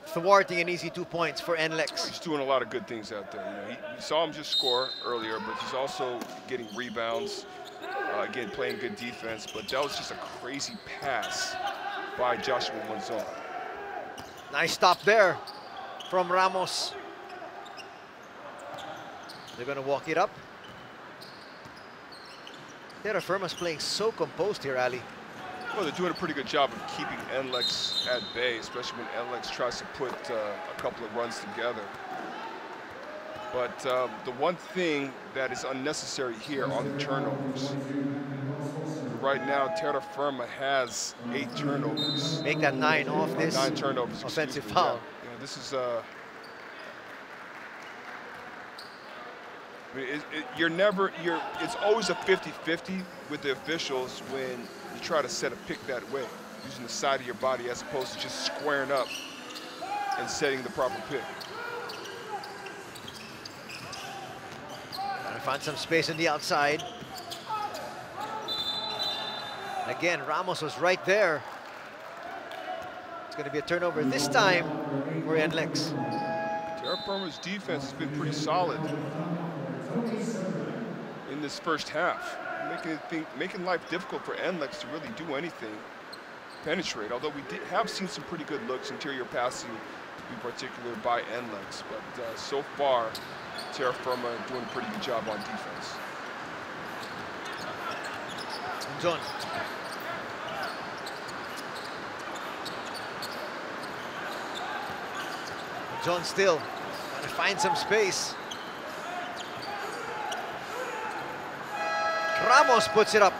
thwarting an easy 2 points for Nlex. He's doing a lot of good things out there. You know, we saw him just score earlier, but he's also getting rebounds. Again, playing good defense, but that was just a crazy pass by Joshua Munzon. Nice stop there from Ramos. They're going to walk it up. Terrafirma's playing so composed here, Ali. Well, they're doing a pretty good job of keeping Nlex at bay, especially when Nlex tries to put a couple of runs together. But the one thing that is unnecessary here are the turnovers. Right now, Terrafirma has 8 turnovers. Make that 9 off this 9 turnovers, offensive foul. Yeah. Yeah, this is I mean, it's always a 50-50 with the officials when you try to set a pick that way, using the side of your body as opposed to just squaring up and setting the proper pick. Trying to find some space on the outside. Again, Ramos was right there. It's going to be a turnover this time for Nlex. Terrafirma's defense has been pretty solid in this first half, making life difficult for Nlex to really do anything. penetrate, although we have seen some pretty good looks, interior passing in particular by Nlex. But so far, Terrafirma doing a pretty good job on defense. John. John still trying to find some space. Ramos puts it up.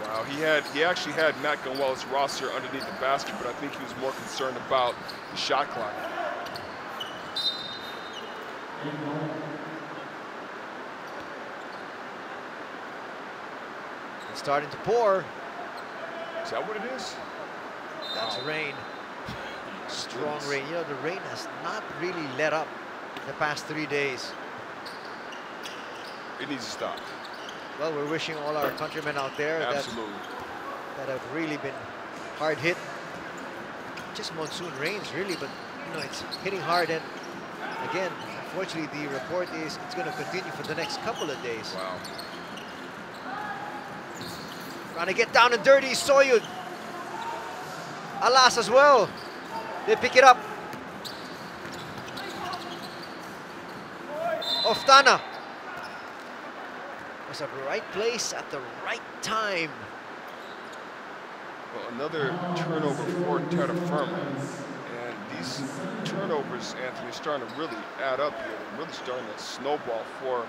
Wow, he actually had Matt Gunwell's roster underneath the basket, but I think he was more concerned about the shot clock. It's starting to pour. Is that what it is? That's rain. Strong rain. You know, the rain has not really let up the past 3 days. It needs to stop. Well, we're wishing all our countrymen out there that have really been hard hit. Just monsoon rains, really, but you know, it's hitting hard. And again, unfortunately, the report is it's going to continue for the next couple of days. Wow. Trying to get down and dirty, Soyud. Alas as well. They pick it up. Oftana. Was at the right place at the right time. Well, another turnover for Terrafirma. And these turnovers, Anthony, are starting to really add up here. They're really starting to snowball for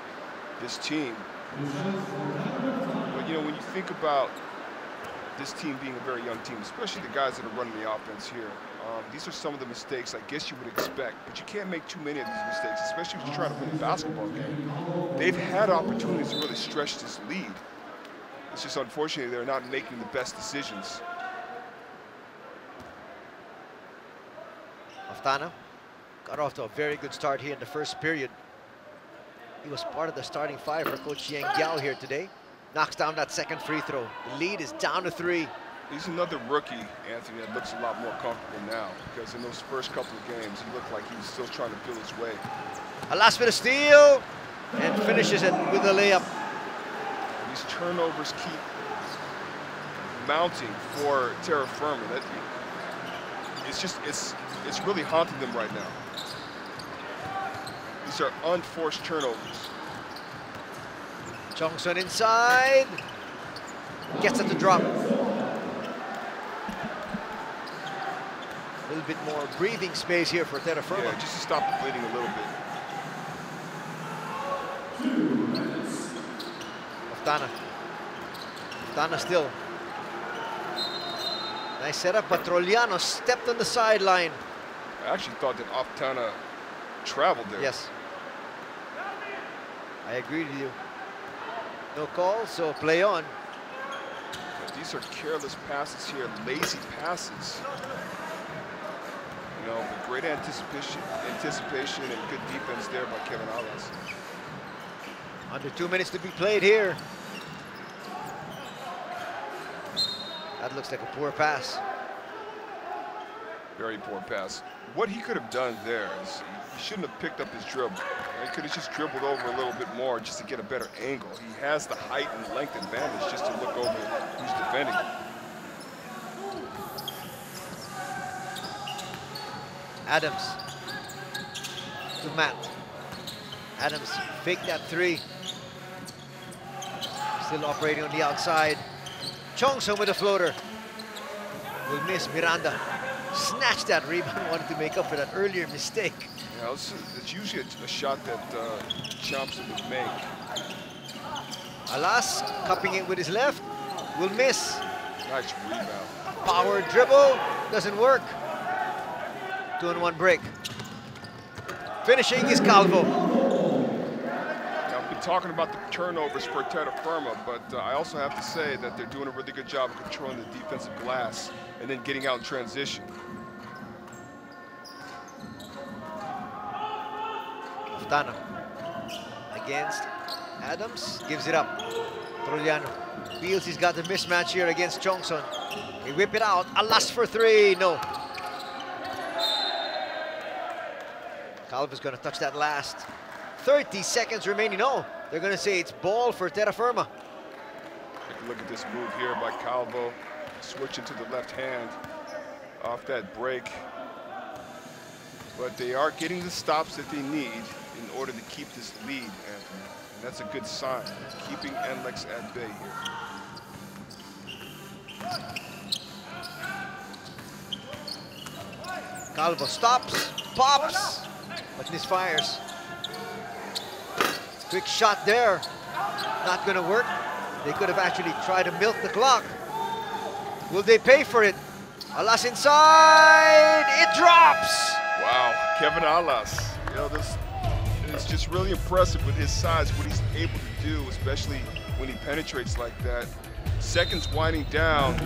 this team. But, you know, when you think about this team being a very young team, especially the guys that are running the offense here, these are some of the mistakes I guess you would expect, but you can't make too many of these mistakes, especially if you're trying to win a basketball game. They've had opportunities to really stretch this lead. It's just unfortunately they're not making the best decisions. Oftana got off to a very good start here in the first period. He was part of the starting five for Coach Yang Giao here today. Knocks down that second free throw. The lead is down to 3. He's another rookie, Anthony, that looks a lot more comfortable now, because in those first couple of games, he looked like he was still trying to feel his way. A last bit of steal, and finishes it with a layup. These turnovers keep mounting for Terrafirma. It's really haunting them right now. These are unforced turnovers. Chongson inside, gets it to drop. A little bit more breathing space here for Terrafirma. Yeah, just to stop the bleeding a little bit. Oftana. Oftana still. Nice setup, but Troliano stepped on the sideline. I actually thought that Oftana traveled there. Yes. I agree with you. No call, so play on. But these are careless passes here, lazy passes. You know, but great anticipation and good defense there by Kevin Alas. Under 2 minutes to be played here. That looks like a poor pass. Very poor pass. What he could have done there is he shouldn't have picked up his dribble. He could have just dribbled over a little bit more just to get a better angle. He has the height and length advantage just to look over who's defending him. Adams to Matt. Adams faked that 3. Still operating on the outside. Chongson with a floater. Will miss. Miranda snatched that rebound. Wanted to make up for that earlier mistake. Yeah, it's usually a shot that Thompson would make. Alas, cupping it with his left. Will miss. Nice rebound. Power dribble. Doesn't work. 2-on-1 break. Finishing is Calvo. Now, I've been talking about the turnovers for Terrafirma, but I also have to say that they're doing a really good job of controlling the defensive glass and then getting out in transition. Oftana against Adams, gives it up. Troliano feels he's got the mismatch here against Chongson. They whip it out. Alas for 3. No. Calvo's going to touch that last. 30 seconds remaining. No, they're going to say it's ball for Terrafirma. Take a look at this move here by Calvo. switching to the left hand off that break. But they are getting the stops that they need in order to keep this lead, Anthony. And that's a good sign, keeping Nlex at bay here. Calvo stops, pops, but misfires. Quick shot there, not gonna work. They could have actually tried to milk the clock. Will they pay for it? Alas inside, it drops! Wow, Kevin Alas. You know, this is just really impressive with his size, what he's able to do, especially when he penetrates like that. Seconds winding down.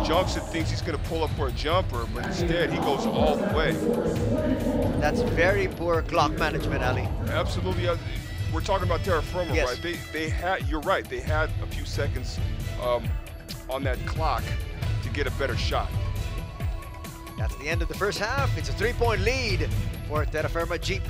Johnson thinks he's going to pull up for a jumper, but instead he goes all the way. That's very poor clock management, Ali. Absolutely. We're talking about Terrafirma, yes. Right? They had, you're right, they had a few seconds on that clock to get a better shot. That's the end of the first half. It's a 3-point lead for Terrafirma Jeep.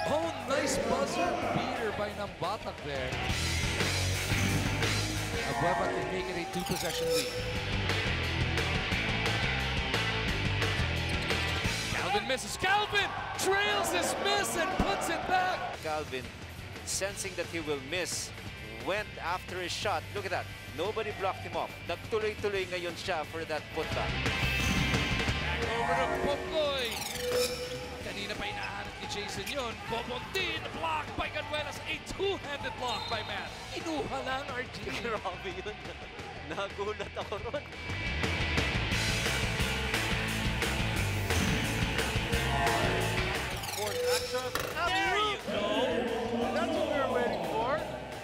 Oh, nice buzzer beater by Nambatak there. Abueva can make it a 2-possession lead. Calvin misses. Calvin trails his miss and puts it back. Calvin, sensing that he will miss, went after his shot. Look at that. Nobody blocked him off. Nagtuloy-tuloy ngayon siya for that putback. Back over to Popoy. Kanina pa inahanap ni Jason yun. Bobontin blocked by Canuelas. A two-handed block by Matt. Inuha lang RG. Grabe yun. Nagulat ako ron. There you go. That's what we were waiting for.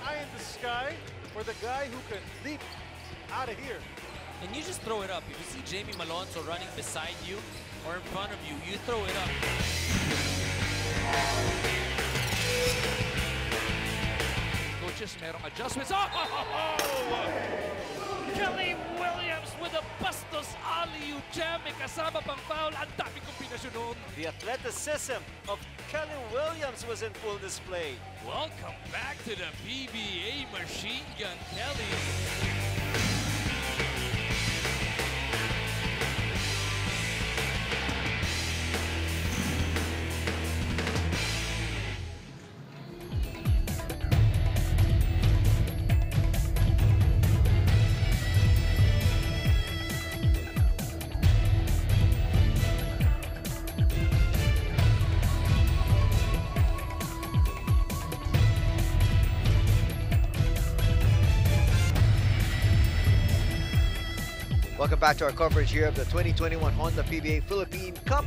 Eye in the sky for the guy who can leap out of here. And you just throw it up. If you see Jamie Malonzo running beside you or in front of you, you throw it up. Coaches, merong adjustments. Oh! Kelly Williams with a bastos alley-oop jam. May kasama pang foul. Ang daming kombinasyon nun. The athleticism of Kelly Williams was in full display. Welcome back to the PBA Machine Gun Kelly. Welcome back to our coverage here of the 2021 Honda PBA Philippine Cup,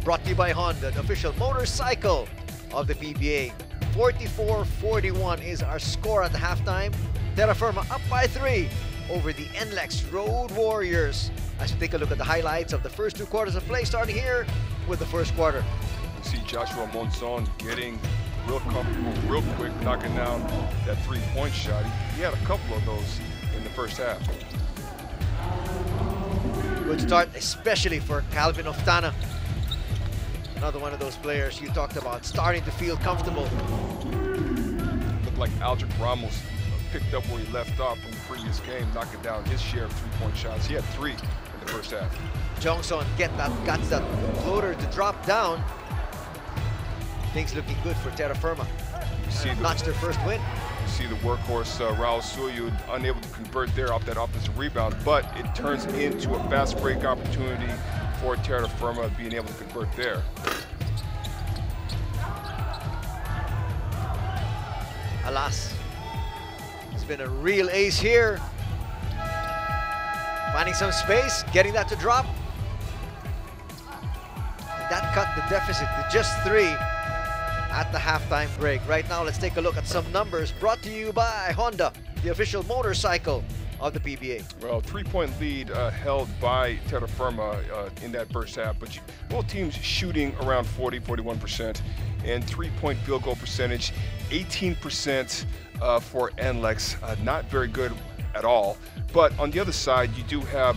brought to you by Honda, the official motorcycle of the PBA. 44-41 is our score at the halftime. Terrafirma up by 3 over the Nlex Road Warriors. As we take a look at the highlights of the first 2 quarters of play, starting here with the first quarter. You see Joshua Monzon getting real comfortable, real quick, knocking down that 3-point shot. He had a couple of those in the first half. Good start, especially for Calvin Oftana. Another one of those players you talked about, starting to feel comfortable. Looked like Aldrich Ramos picked up where he left off from the previous game, knocking down his share of 3-point shots. He had 3 in the first half. Jongson got that floater to drop down. Things looking good for Terrafirma. You see Notched their first win. You see the workhorse Raul Suyu unable to convert there off that offensive rebound, but it turns into a fast break opportunity for Terrafirma being able to convert there. Alas, it's been a real ace here. Finding some space, getting that to drop. And that cut the deficit to just 3 at the halftime break. Right now, let's take a look at some numbers brought to you by Honda, the official motorcycle of the PBA. Well, 3-point lead held by Terrafirma in that first half, but both teams shooting around 40-41%, and 3-point field goal percentage 18% for Nlex. Not very good at all. But on the other side, you do have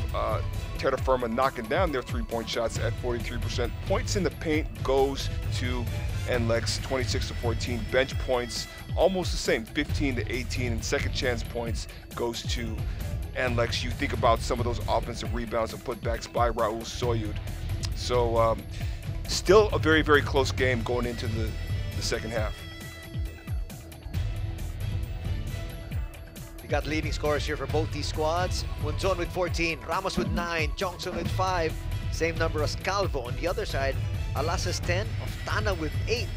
Terrafirma knocking down their three-point shots at 43%. Points in the paint goes to Nlex, 26-14. Bench points almost the same, 15-18, and second chance points goes to Nlex. You think about some of those offensive rebounds and putbacks by Raul Soyud. So still a very, very close game going into the second half. We got leading scorers here for both these squads. Munzon with 14, Ramos with 9, Jongson with 5. Same number as Calvo. On the other side, Alasas 10, Oftana with 8.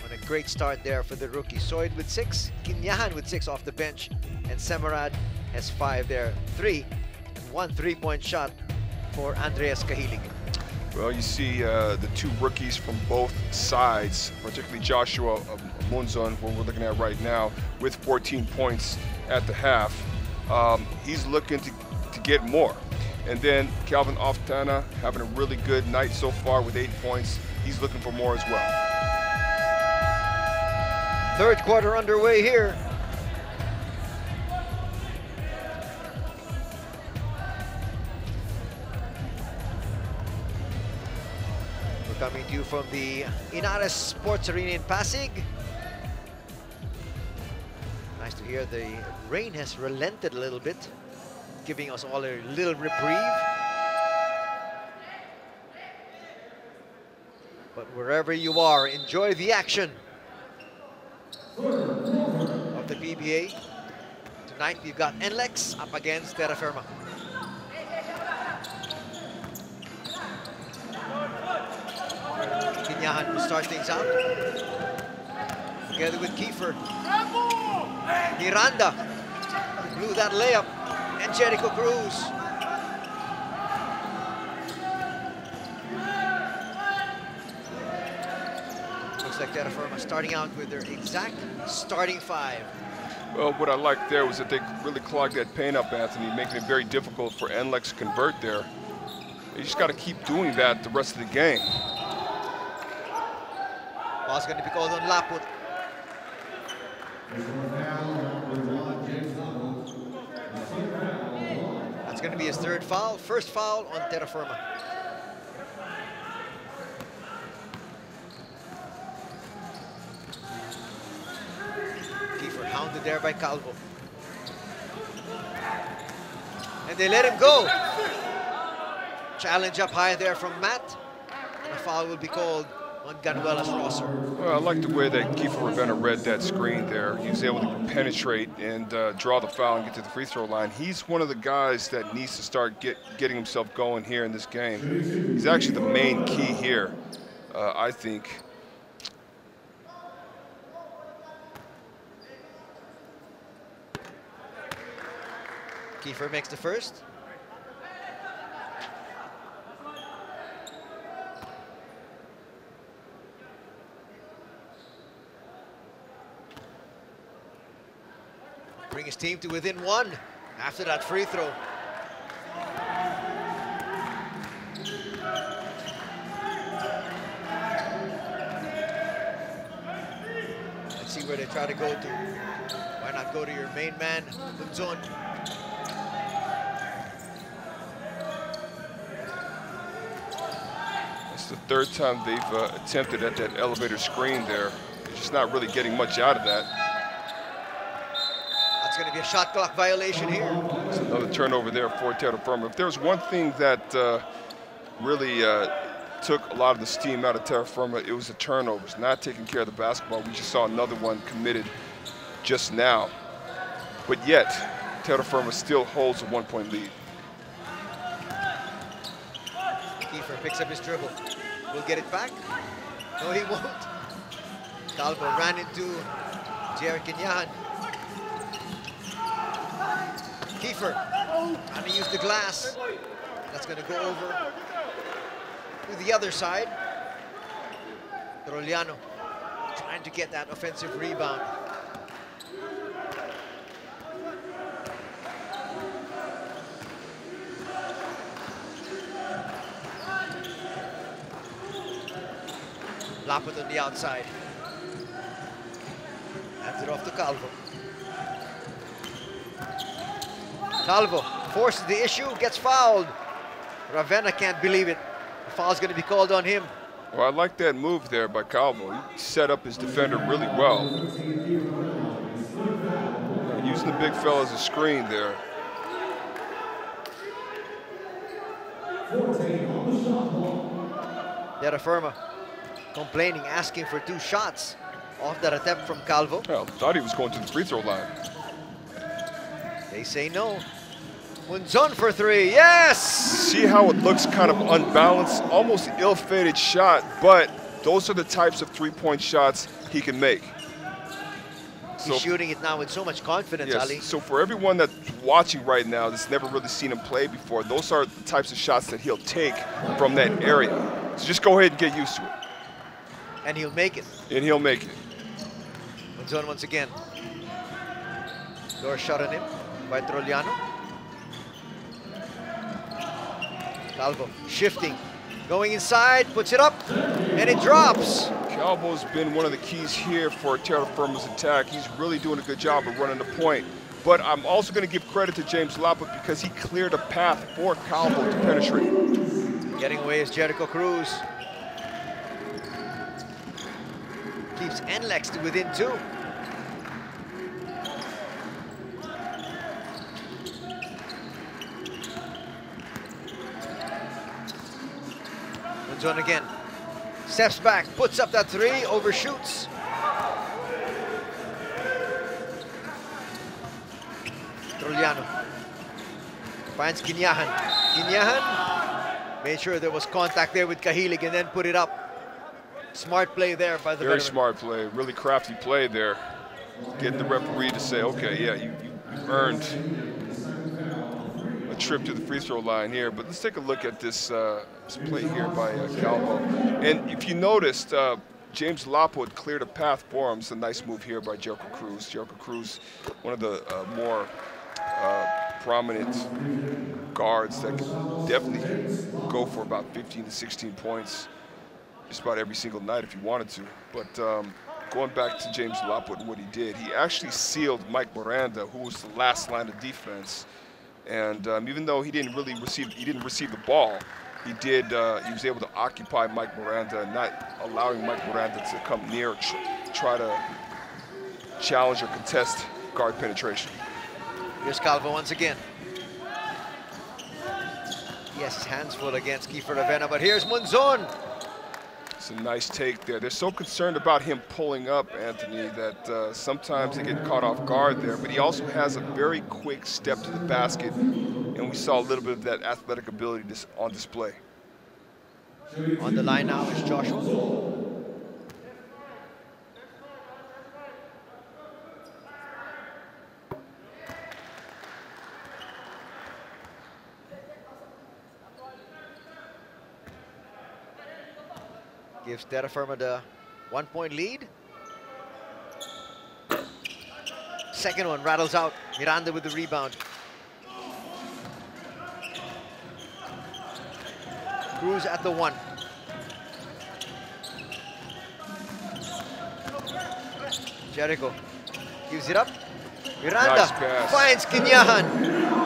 On a great start there for the rookie. Soyd with 6, Kinyahan with 6 off the bench, and Semarad has 5 there. 3, and 1 3-point shot for Andreas Kahilig. Well, you see the two rookies from both sides, particularly Joshua Munzon, who we're looking at right now, with 14 points at the half. He's looking to get more. And then Calvin Oftana having a really good night so far with 8 points. He's looking for more as well. Third quarter underway here. We're coming to you from the Inares Sports Arena in Pasig. Nice to hear the rain has relented a little bit, giving us all a little reprieve. But wherever you are, enjoy the action of the PBA. Tonight we've got Nlex up against Terrafirma. Kinyahan will start things out. Together with Kiefer. Miranda blew that layup. And Jericho Cruz. Looks like Terrafirma starting out with their exact starting 5. Well, what I liked there was that they really clogged that paint up, Anthony, making it very difficult for Nlex to convert there. You just got to keep doing that the rest of the game. Ball's going to be called on Laput. That's going to be his third foul. First foul on Terrafirma. Kiefer hounded there by Calvo. And they let him go. Challenge up high there from Matt. And a foul will be called on Ganuela's roster. Well, I like the way that Kiefer Ravenna read that screen there. He was able to penetrate and draw the foul and get to the free throw line. He's one of the guys that needs to start getting himself going here in this game. He's actually the main key here, I think. Kiefer makes the first. Bring his team to within 1 after that free throw. Let's see where they try to go to. Why not go to your main man, Munzon? It's the third time they've attempted at that elevator screen there. They're just not really getting much out of that. That's going to be a shot clock violation here. It's another turnover there for Terrafirma. If there's one thing that really took a lot of the steam out of Terrafirma, it was the turnovers, not taking care of the basketball. We just saw another one committed just now. But yet, Terrafirma still holds a 1-point lead. Kiefer picks up his dribble. Will get it back? No, he won't. Calvo ran into Jerry Kinyahan. Kiefer trying to use the glass. That's going to go over to the other side. Troliano trying to get that offensive rebound. Laput on the outside. Hands it off to Calvo. Calvo forces the issue, gets fouled. Ravenna can't believe it. The foul's going to be called on him. Well, I like that move there by Calvo. He set up his defender really well. Using the big fella as a screen there. Terrafirma complaining, asking for 2 shots off that attempt from Calvo. Well, thought he was going to the free throw line. They say no. Munzon for 3, yes! See how it looks kind of unbalanced, almost ill-fated shot, but those are the types of three-point shots he can make. He's shooting it now with so much confidence, yes, Ali. so for everyone that's watching right now that's never really seen him play before, those are the types of shots that he'll take from that area. So just go ahead and get used to it. And he'll make it. And he'll make it. Munzon once again. Door shot on him by Troliano. Calvo shifting, going inside, puts it up, and it drops. Calvo's been one of the keys here for Terrafirma's attack. He's really doing a good job of running the point. But I'm also going to give credit to James Laput because he cleared a path for Calvo to penetrate. Getting away is Jericho Cruz. Keeps Nlex to within 2. Munzon again. Steps back, puts up that 3, overshoots. Troliano finds Quinahan. Quinahan made sure there was contact there with Cahilig and then put it up. Smart play there by the Very veteran. smart play, really crafty play there. Getting the referee to say, okay, yeah, you earned a trip to the free throw line here. But let's take a look at this, this play here by Calvo. And if you noticed, James Laput cleared a path for him. It's a nice move here by Jericho Cruz. Jericho Cruz, one of the more prominent guards that can definitely go for about 15 to 16 points just about every single night if he wanted to. But going back to James Laput and what he did, he actually sealed Mike Miranda, who was the last line of defense. And even though he didn't receive the ball, he was able to occupy Mike Miranda, not allowing Mike Miranda to come near, try to challenge or contest guard penetration. Here's Calvo once again. He has his hands full against Kiefer Ravenna, but here's Munzon. It's a nice take there. They're so concerned about him pulling up, Anthony, that sometimes they get caught off guard there. But he also has a very quick step to the basket, and we saw a little bit of that athletic ability on display. On the line now is Joshua. Gives Terrafirma the 1-point lead. Second one rattles out. Miranda with the rebound. Cruz at the 1. Jericho gives it up. Miranda Nice pass. finds Quinahan.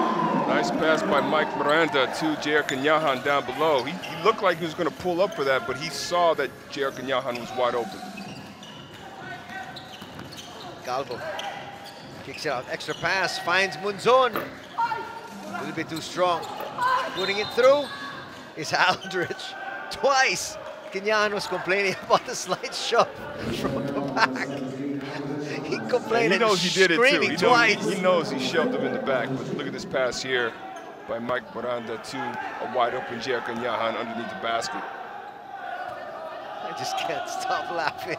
Nice pass by Mike Miranda to Jair Quinahan down below. He looked like he was going to pull up for that, but he saw that Jair Quinahan was wide open. Calvo kicks it out. Extra pass, finds Munzon. A little bit too strong. Putting it through is Aldridge. Twice. Quinahan was complaining about the slight shove from the back. He complained and he knows he did it too. Twice. He knows he shoved him in the back. But look at this pass here by Mike Miranda to a wide open Jair Quinahan underneath the basket. I just can't stop laughing.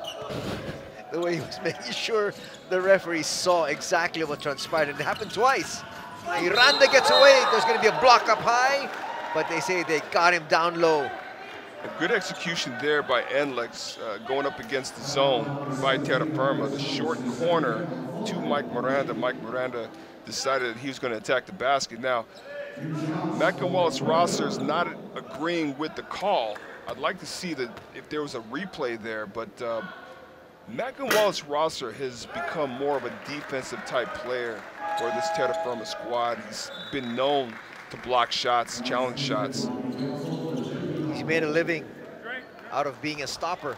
The way he was making sure the referee saw exactly what transpired. And it happened twice. Miranda gets away. There's going to be a block up high, but they say they got him down low. A good execution there by Nlex, going up against the zone by Terrafirma. The short corner to Mike Miranda. Mike Miranda decided that he was going to attack the basket. Now, Mackin Wallace-Rosser is not agreeing with the call. I'd like to see that if there was a replay there, but Mackin Wallace-Rosser has become more of a defensive type player for this Terrafirma squad. He's been known to block shots, challenge shots. He's made a living out of being a stopper.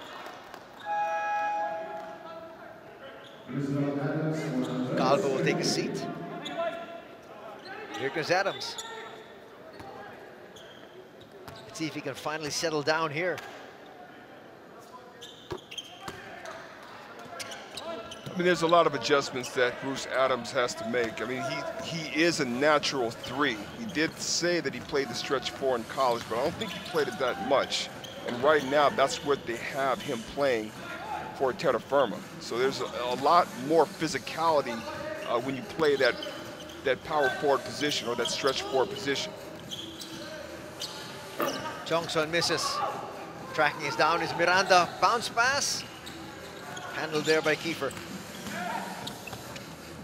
Calvo will take a seat. Here comes Adams. Let's see if he can finally settle down here. I mean, there's a lot of adjustments that Bruce Adams has to make. I mean, he is a natural 3. He did say that he played the stretch 4 in college, but I don't think he played it that much. And right now, that's what they have him playing for Terrafirma. So there's a lot more physicality when you play that power forward position or that stretch 4 position. Johnson misses. Tracking is down is Miranda. Bounce pass. Handled there by Kiefer.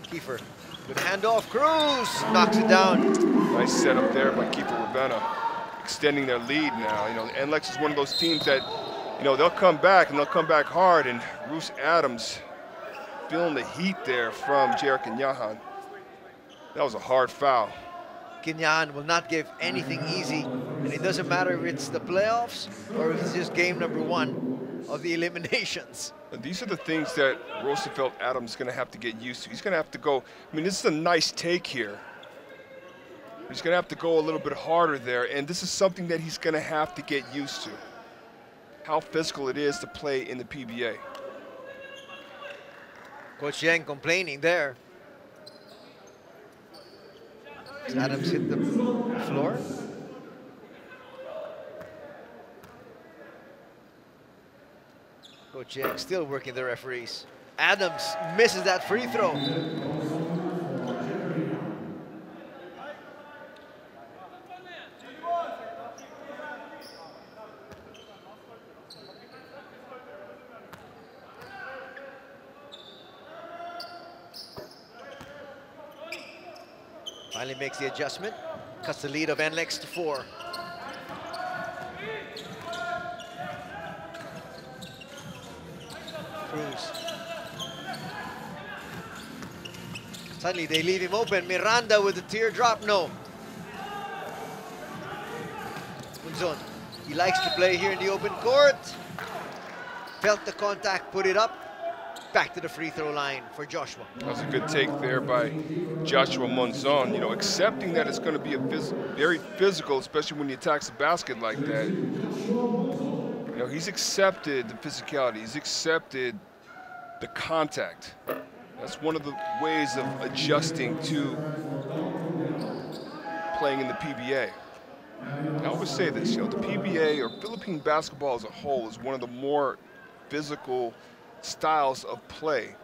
Kiefer, good handoff. Cruz knocks it down. Nice setup there by Kiefer Ravenna, extending their lead now. You know, Nlex is one of those teams that, you know, they'll come back and they'll come back hard. And Bruce Adams feeling the heat there from J.R. Kenyahan. That was a hard foul. Kenyahan will not give anything easy, and it doesn't matter if it's the playoffs or if it's just game number 1 of the eliminations. And these are the things that Roosevelt Adams is going to have to get used to. He's going to have to go. I mean, this is a nice take here. He's going to have to go a little bit harder there, and this is something that he's going to have to get used to. How physical it is to play in the PBA. Coach Yang complaining there. As Adams hit the floor. Coach Yang still working the referees. Adams misses that free throw. Finally makes the adjustment, cuts the lead of Nlex to 4. Cruz. Suddenly they leave him open. Miranda with the teardrop, no. Munzon, he likes to play here in the open court. Felt the contact, put it up. Back to the free throw line for Joshua. That was a good take there by Joshua Monzon. You know, accepting that it's going to be a very physical, especially when he attacks the basket like that. You know, he's accepted the physicality. He's accepted the contact. That's one of the ways of adjusting to playing in the PBA. I always say this, you know, the PBA or Philippine basketball as a whole is one of the more physical styles of play.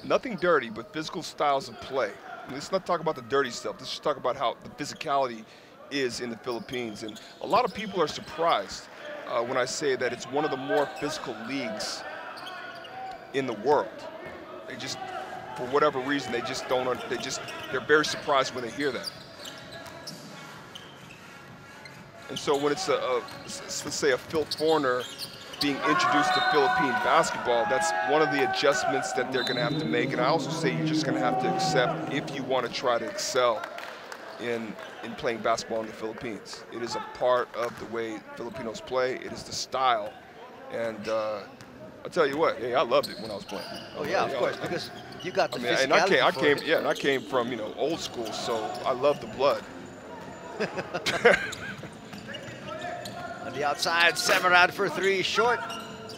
Nothing dirty, but physical styles of play. And let's not talk about the dirty stuff. Let's just talk about how the physicality is in the Philippines. And a lot of people are surprised when I say that it's one of the more physical leagues in the world. They just, for whatever reason, they just don't, they're very surprised when they hear that. And so when it's let's say a Phil Foreigner being introduced to Philippine basketball, that's one of the adjustments that they're going to have to make. And I also say you're just going to have to accept if you want to try to excel in playing basketball in the Philippines. It is a part of the way Filipinos play. It is the style. And I'll tell you what, hey, I loved it when I was playing. Oh yeah, of course, because you got the physicality. And I came from, you know, old school, so I love the blood. On the outside, Semerad for 3, short.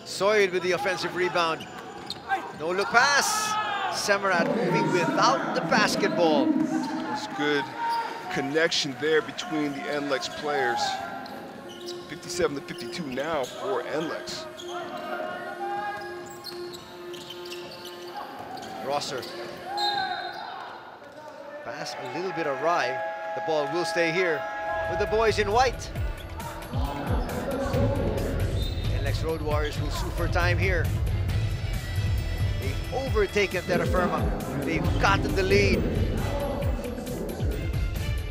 Soyd with the offensive rebound. No look pass. Semerad moving without the basketball. It's good connection there between the Nlex players. 57 to 52 now for Nlex. Rosser. Pass a little bit awry. The ball will stay here with the boys in white. Nlex Road Warriors will sue for time here. They've overtaken Terrafirma. They've gotten the lead.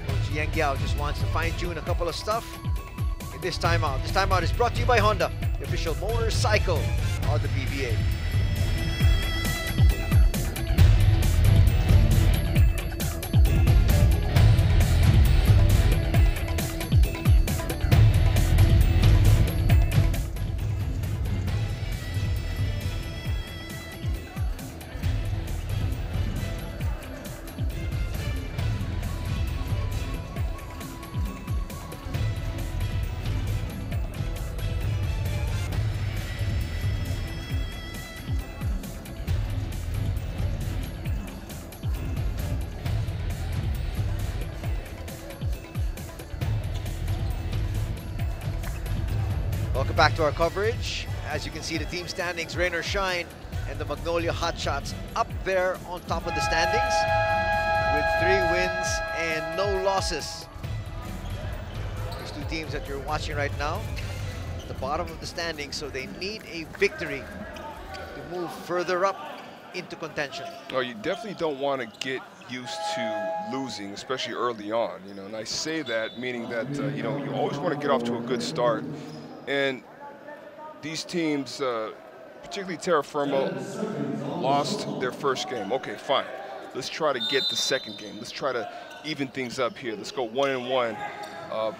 Coach Yang Giao just wants to fine-tune a couple of stuff in this timeout. This timeout is brought to you by Honda, the official motorcycle of the PBA. Welcome back to our coverage. As you can see, the team standings, rain or shine, and the Magnolia Hotshots up there on top of the standings with 3 wins and no losses. These 2 teams that you're watching right now at the bottom of the standings, so they need a victory to move further up into contention. Oh, you definitely don't want to get used to losing, especially early on, you know, and I say that meaning that, you know, you always want to get off to a good start. And these teams, particularly Terrafirma, lost their first game. Okay, fine. Let's try to get the second game. Let's try to even things up here. Let's go 1-1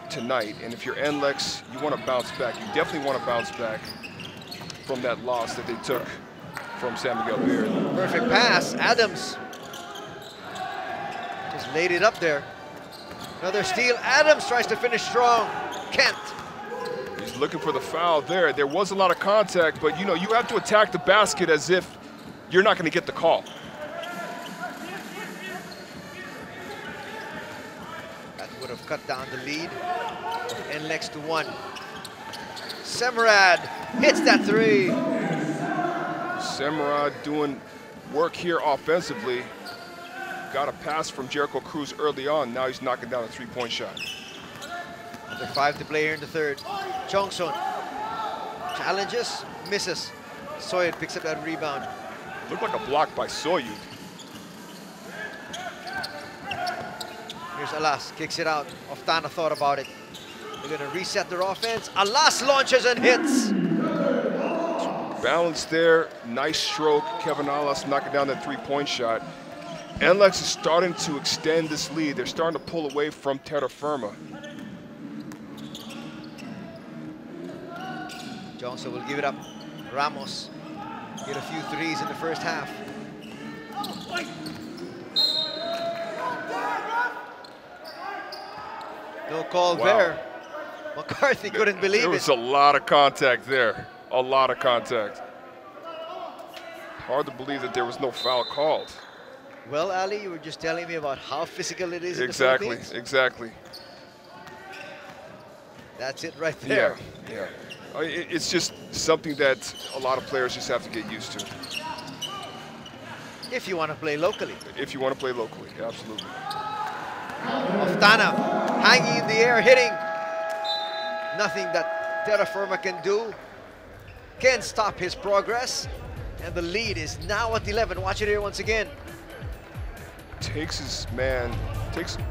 tonight. And if you're Nlex, you want to bounce back. You definitely want to bounce back from that loss that they took from San Miguel Beard. Perfect pass, Adams. Just laid it up there. Another steal, Adams tries to finish strong. Can't. He's looking for the foul there. There was a lot of contact, but you know, you have to attack the basket as if you're not going to get the call. That would have cut down the lead. Nlex to 1. Semerad hits that 3. Semerad doing work here offensively. Got a pass from Jericho Cruz early on. Now he's knocking down a 3-point shot. Under 5 to play here in the third. Jongson challenges, misses. Soyud picks up that rebound. Looked like a block by Soyud. Here's Alas, kicks it out. Oftana thought about it. They're gonna reset their offense. Alas launches and hits. Balance there, nice stroke. Kevin Alas knocking down that 3-point shot. Nlex is starting to extend this lead. They're starting to pull away from Terrafirma. Johnson will give it up. Ramos hit a few threes in the first half. No call there. McCarthy couldn't believe it. There was a lot of contact there. A lot of contact. Hard to believe that there was no foul called. Well, Ali, you were just telling me about how physical it is in the Philippines. Exactly. That's it right there. Yeah. It's just something that a lot of players just have to get used to. If you want to play locally. If you want to play locally, absolutely. Oftana hanging in the air, hitting. Nothing that Terrafirma can do. Can't stop his progress. And the lead is now at 11. Watch it here once again. Takes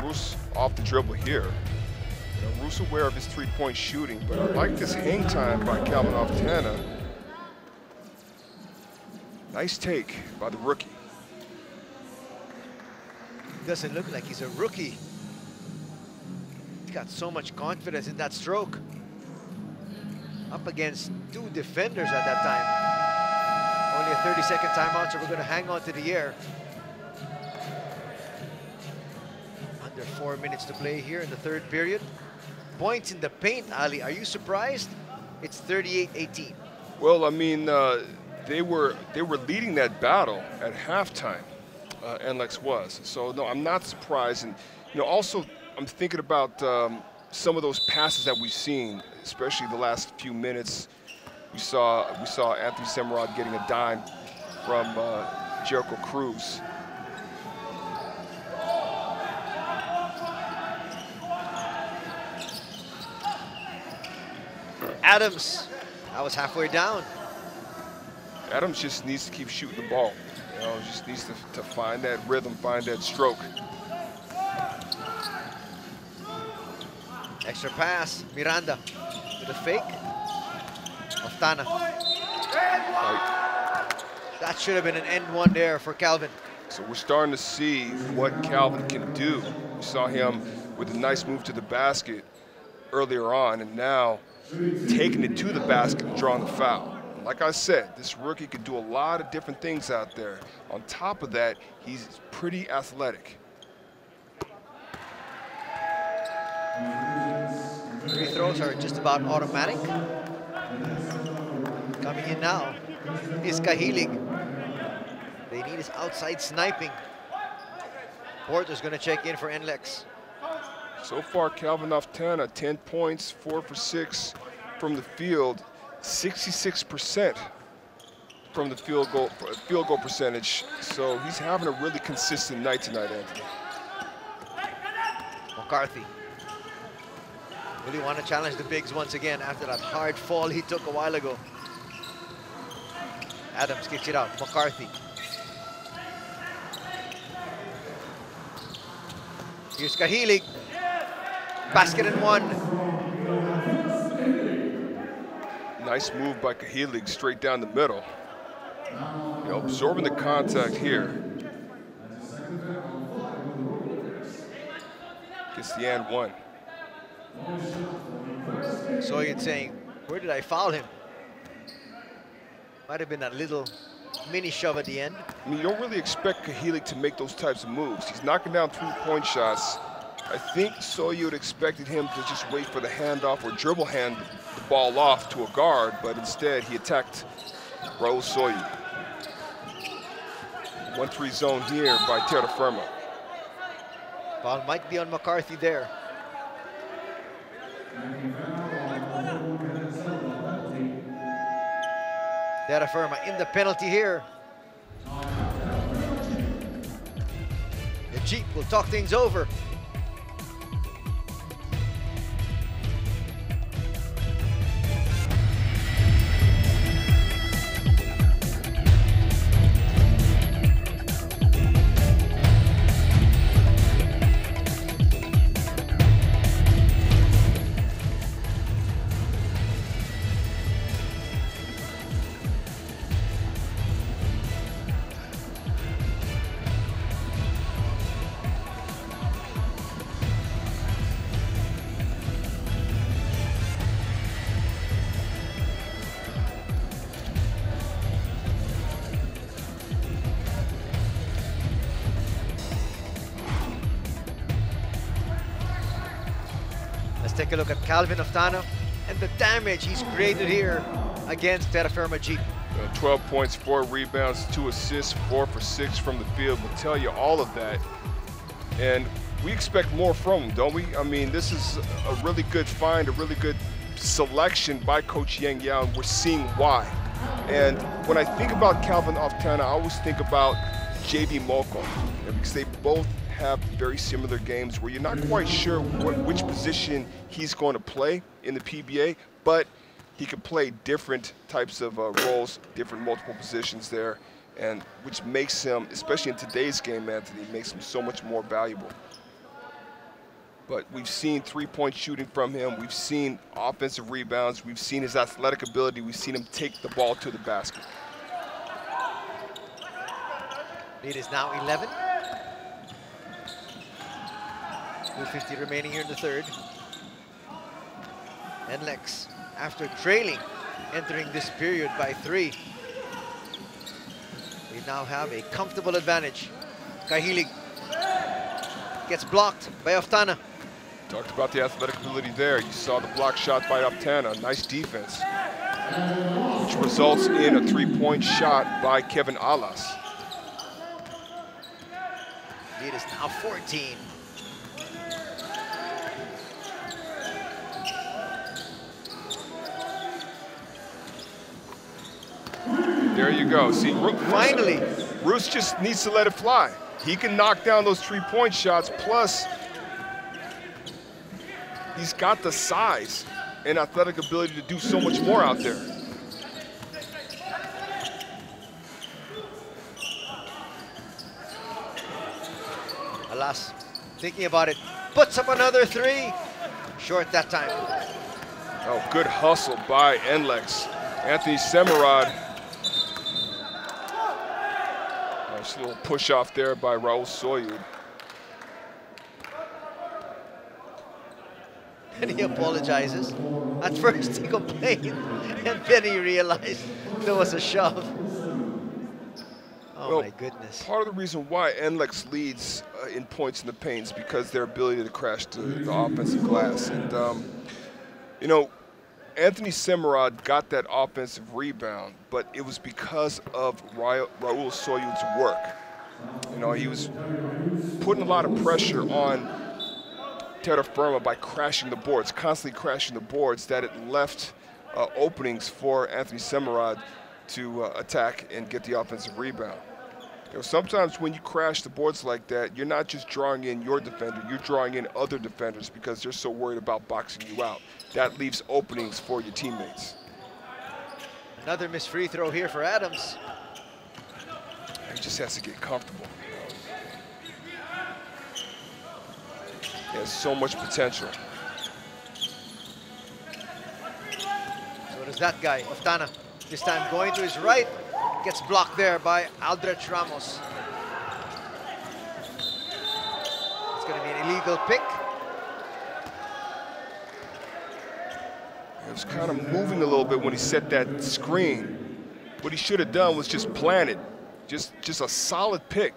Roos off the dribble here. You know, Roos aware of his 3-point shooting, but I like this hang time by Calvin Oftana. Nice take by the rookie. Doesn't look like he's a rookie. He's got so much confidence in that stroke. Up against 2 defenders at that time. Only a 30-second timeout, so we're going to hang on to the air. Under 4 minutes to play here in the third period. Points in the paint, Ali. Are you surprised? It's 38-18. Well, I mean, they were leading that battle at halftime. Nlex was. So no, I'm not surprised. And you know, also I'm thinking about some of those passes that we've seen, especially the last few minutes. We saw Anthony Semerad getting a dime from Jericho Cruz. Adams, that was halfway down. Adams just needs to keep shooting the ball. You know, just needs to find that rhythm, find that stroke. Extra pass, Miranda with a fake. Oftana. That should have been an end one there for Calvin. So we're starting to see what Calvin can do. We saw him with a nice move to the basket earlier on, and now taking it to the basket and drawing the foul. Like I said, this rookie could do a lot of different things out there. On top of that, he's pretty athletic. Free throws are just about automatic. Coming in now is Kahilig. They need his outside sniping. Porter's going to check in for Nlex. So far, Calvin Oftana, 10 points, 4 for 6 from the field, 66% from the field goal percentage. So he's having a really consistent night tonight, Anthony. McCarthy. Really want to challenge the bigs once again after that hard fall he took a while ago. Adams kicks it out. McCarthy. Here's Kahilig. Basket and one. Nice move by Kahilig straight down the middle. You know, absorbing the contact here. Gets the and one. So you're saying, where did I foul him? Might have been that little mini shove at the end. I mean, you don't really expect Kahilig to make those types of moves. He's knocking down three-point shots. I think Soyud expected him to just wait for the handoff or dribble hand the ball off to a guard, but instead he attacked Raul Soyud. 1-3 zone here by Terrafirma. Ball might be on McCarthy there. Terrafirma in the penalty here. The Jeep will talk things over. Take a look at Calvin Oftano and the damage he's created here against Terrafirma Jeep. 12 points, 4 rebounds, 2 assists, 4 for 6 from the field will tell you all of that. And we expect more from him, don't we? I mean, this is a really good find, a really good selection by Coach Yang Yao, and we're seeing why. And when I think about Calvin Oftano, I always think about JV Moko, because they both have very similar games where you're not quite sure which position he's going to play in the PBA, but he can play different types of roles, different multiple positions there, and which makes him, especially in today's game, Anthony, makes him so much more valuable. But we've seen three-point shooting from him, we've seen offensive rebounds, we've seen his athletic ability, we've seen him take the ball to the basket. Lead is now 11. 2:50 remaining here in the third. Nlex, after trailing, entering this period by 3. We now have a comfortable advantage. Kahilig gets blocked by Oftana. Talked about the athletic ability there. You saw the block shot by Oftana. Nice defense, which results in a three-point shot by Kevin Alas. Lead is now 14. There you go. See, finally, Roos just needs to let it fly. He can knock down those three-point shots, plus he's got the size and athletic ability to do so much more out there. Alas, thinking about it, puts up another 3. Short that time. Oh, good hustle by Nlex. Anthony Semerad. Nice little push off there by Raul Soyud. And he apologizes. At first he complained, and then he realized there was a shove. Oh, well, my goodness. Part of the reason why Nlex leads in points in the paint is because their ability to crash the offensive glass. And, you know, Anthony Semerad got that offensive rebound, but it was because of Raul Soyud's work. You know, he was putting a lot of pressure on Terrafirma by crashing the boards, constantly crashing the boards, that it left openings for Anthony Semerad to attack and get the offensive rebound. You know, sometimes when you crash the boards like that, you're not just drawing in your defender, you're drawing in other defenders because they're so worried about boxing you out. That leaves openings for your teammates. Another missed free throw here for Adams. He just has to get comfortable. He has so much potential. So does that guy, Oftana. This time going to his right. Gets blocked there by Aldrich Ramos. It's going to be an illegal pick. He was kind of moving a little bit when he set that screen. What he should have done was just plan it. Just a solid pick.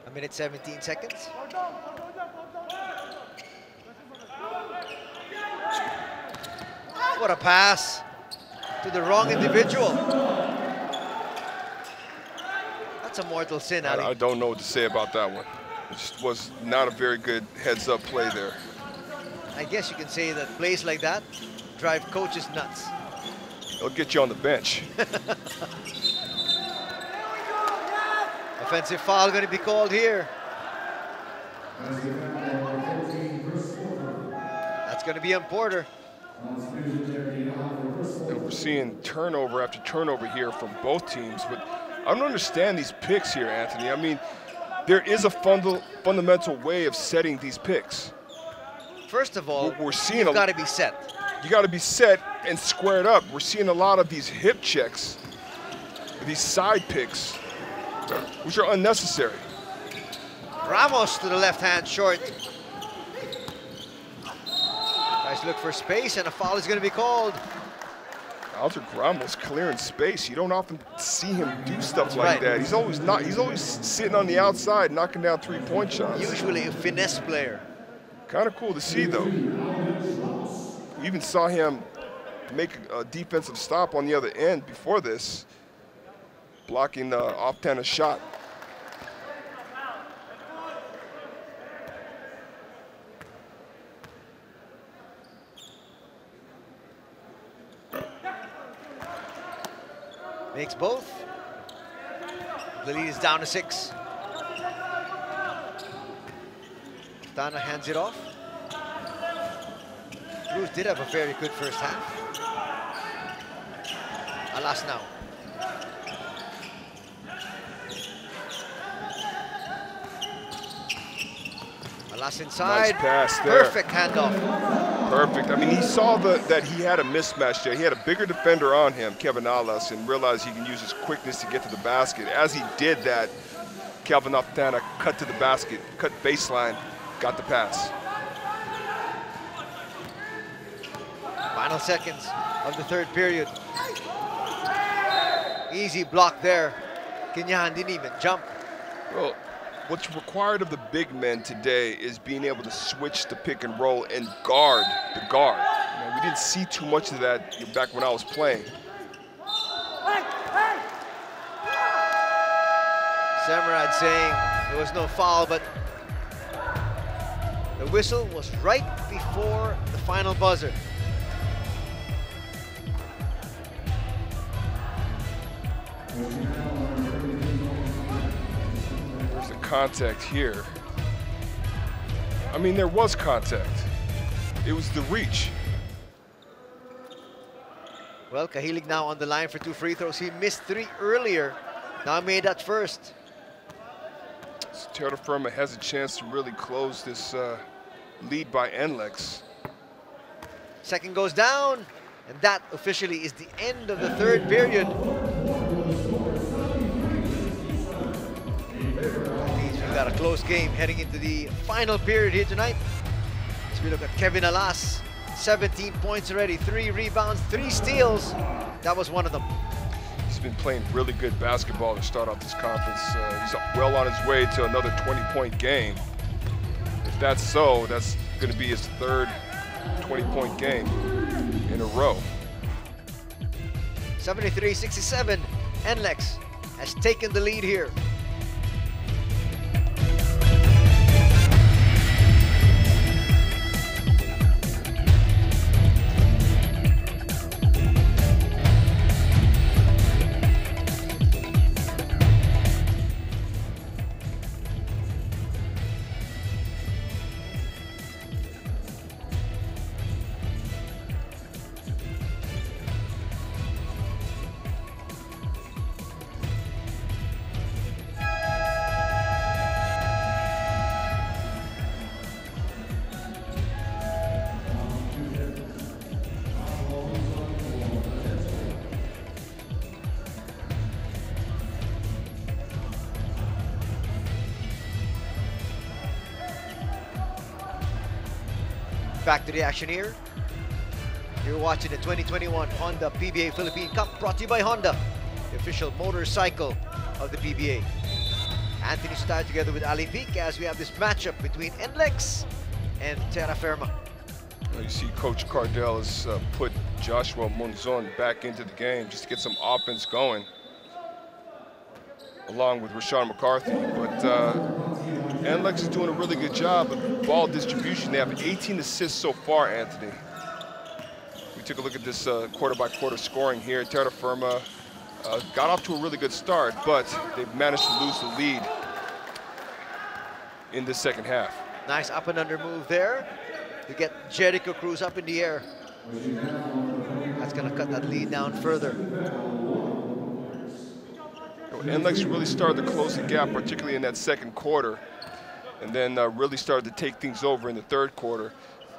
A minute 17 seconds. What a pass to the wrong individual. That's a mortal sin, Ali. I don't know what to say about that one. It just was not a very good heads-up play there. I guess you can say that plays like that drive coaches nuts. It'll get you on the bench. Offensive foul going to be called here. That's going to be on Porter. And we're seeing turnover after turnover here from both teams, but I don't understand these picks here, Anthony. I mean, there is a fundamental way of setting these picks. First of all, we're seeing you've got to be set. You got to be set and squared up. We're seeing a lot of these hip checks, these side picks, which are unnecessary. Ramos to the left hand, short. Guys look for space, and a foul is going to be called. Aldrich Ramos clearing space. You don't often see him do stuff like that. He's always sitting on the outside, knocking down three-point shots. Usually a finesse player. Kind of cool to see, though. We even saw him make a defensive stop on the other end before this, blocking the Oftana shot. Makes both. The lead is down to 6. Oftana hands it off. Cruz did have a very good first half. Alas now. Alas inside. Nice pass there. Perfect handoff. Perfect. I mean, he saw that he had a mismatch there. He had a bigger defender on him, Kevin Alas, and realized he can use his quickness to get to the basket. As he did that, Kelvin Oftana cut to the basket, cut baseline, got the pass. Final seconds of the third period. Easy block there. Kenyahan didn't even jump. Well, what's required of the big men today is being able to switch the pick and roll and guard the guard. You know, we didn't see too much of that back when I was playing. Semerad saying there was no foul, but the whistle was right before the final buzzer. There's the contact here. I mean, there was contact. It was the reach. Well, Kahilig now on the line for 2 free throws. He missed 3 earlier. Now made that first. So Terrafirma has a chance to really close this lead by Nlex. Second goes down, and that officially is the end of the third period. We've got a close game heading into the final period here tonight. As we look at Kevin Alas, 17 points already, 3 rebounds, 3 steals. That was one of them. He's been playing really good basketball to start off this conference. He's well on his way to another 20-point game. If that's so, that's going to be his 3rd 20-point game in a row. 73-67, Nlex has taken the lead here. back to the action here. You're watching the 2021 Honda PBA Philippine Cup, brought to you by Honda, the official motorcycle of the PBA. Anthony Starr together with Ali Peak as we have this matchup between Nlex and Terrafirma. You see Coach Cardell has put Joshua Monzon back into the game just to get some offense going, along with Rashawn McCarthy. But Nlex is doing a really good job of ball distribution. They have 18 assists so far, Anthony. We took a look at this quarter-by-quarter scoring here. Terrafirma got off to a really good start, but they've managed to lose the lead in the second half. Nice up and under move there to get Jericho Cruz up in the air. That's going to cut that lead down further. Nlex really started to close the gap, particularly in that second quarter, and then really started to take things over in the third quarter.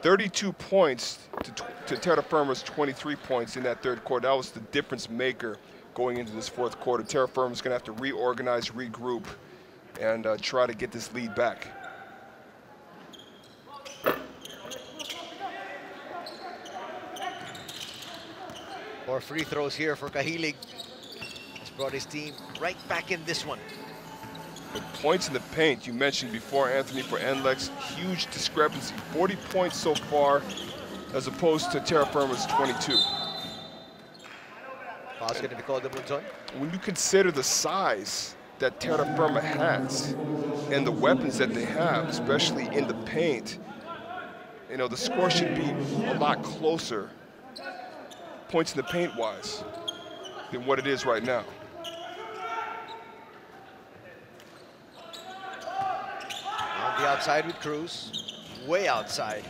32 points to Terrafirma's 23 points in that third quarter. That was the difference maker going into this fourth quarter. Terrafirma's going to have to reorganize, regroup, and try to get this lead back. More free throws here for Cahilig. Has brought his team right back in this one. The points in the paint, you mentioned before, Anthony, for Nlex, huge discrepancy. 40 points so far, as opposed to Terrafirma's 22. Foul's going to be called the Monzon. When you consider the size that Terrafirma has and the weapons that they have, especially in the paint, you know, the score should be a lot closer, points in the paint wise, than what it is right now. On the outside with Cruz, way outside.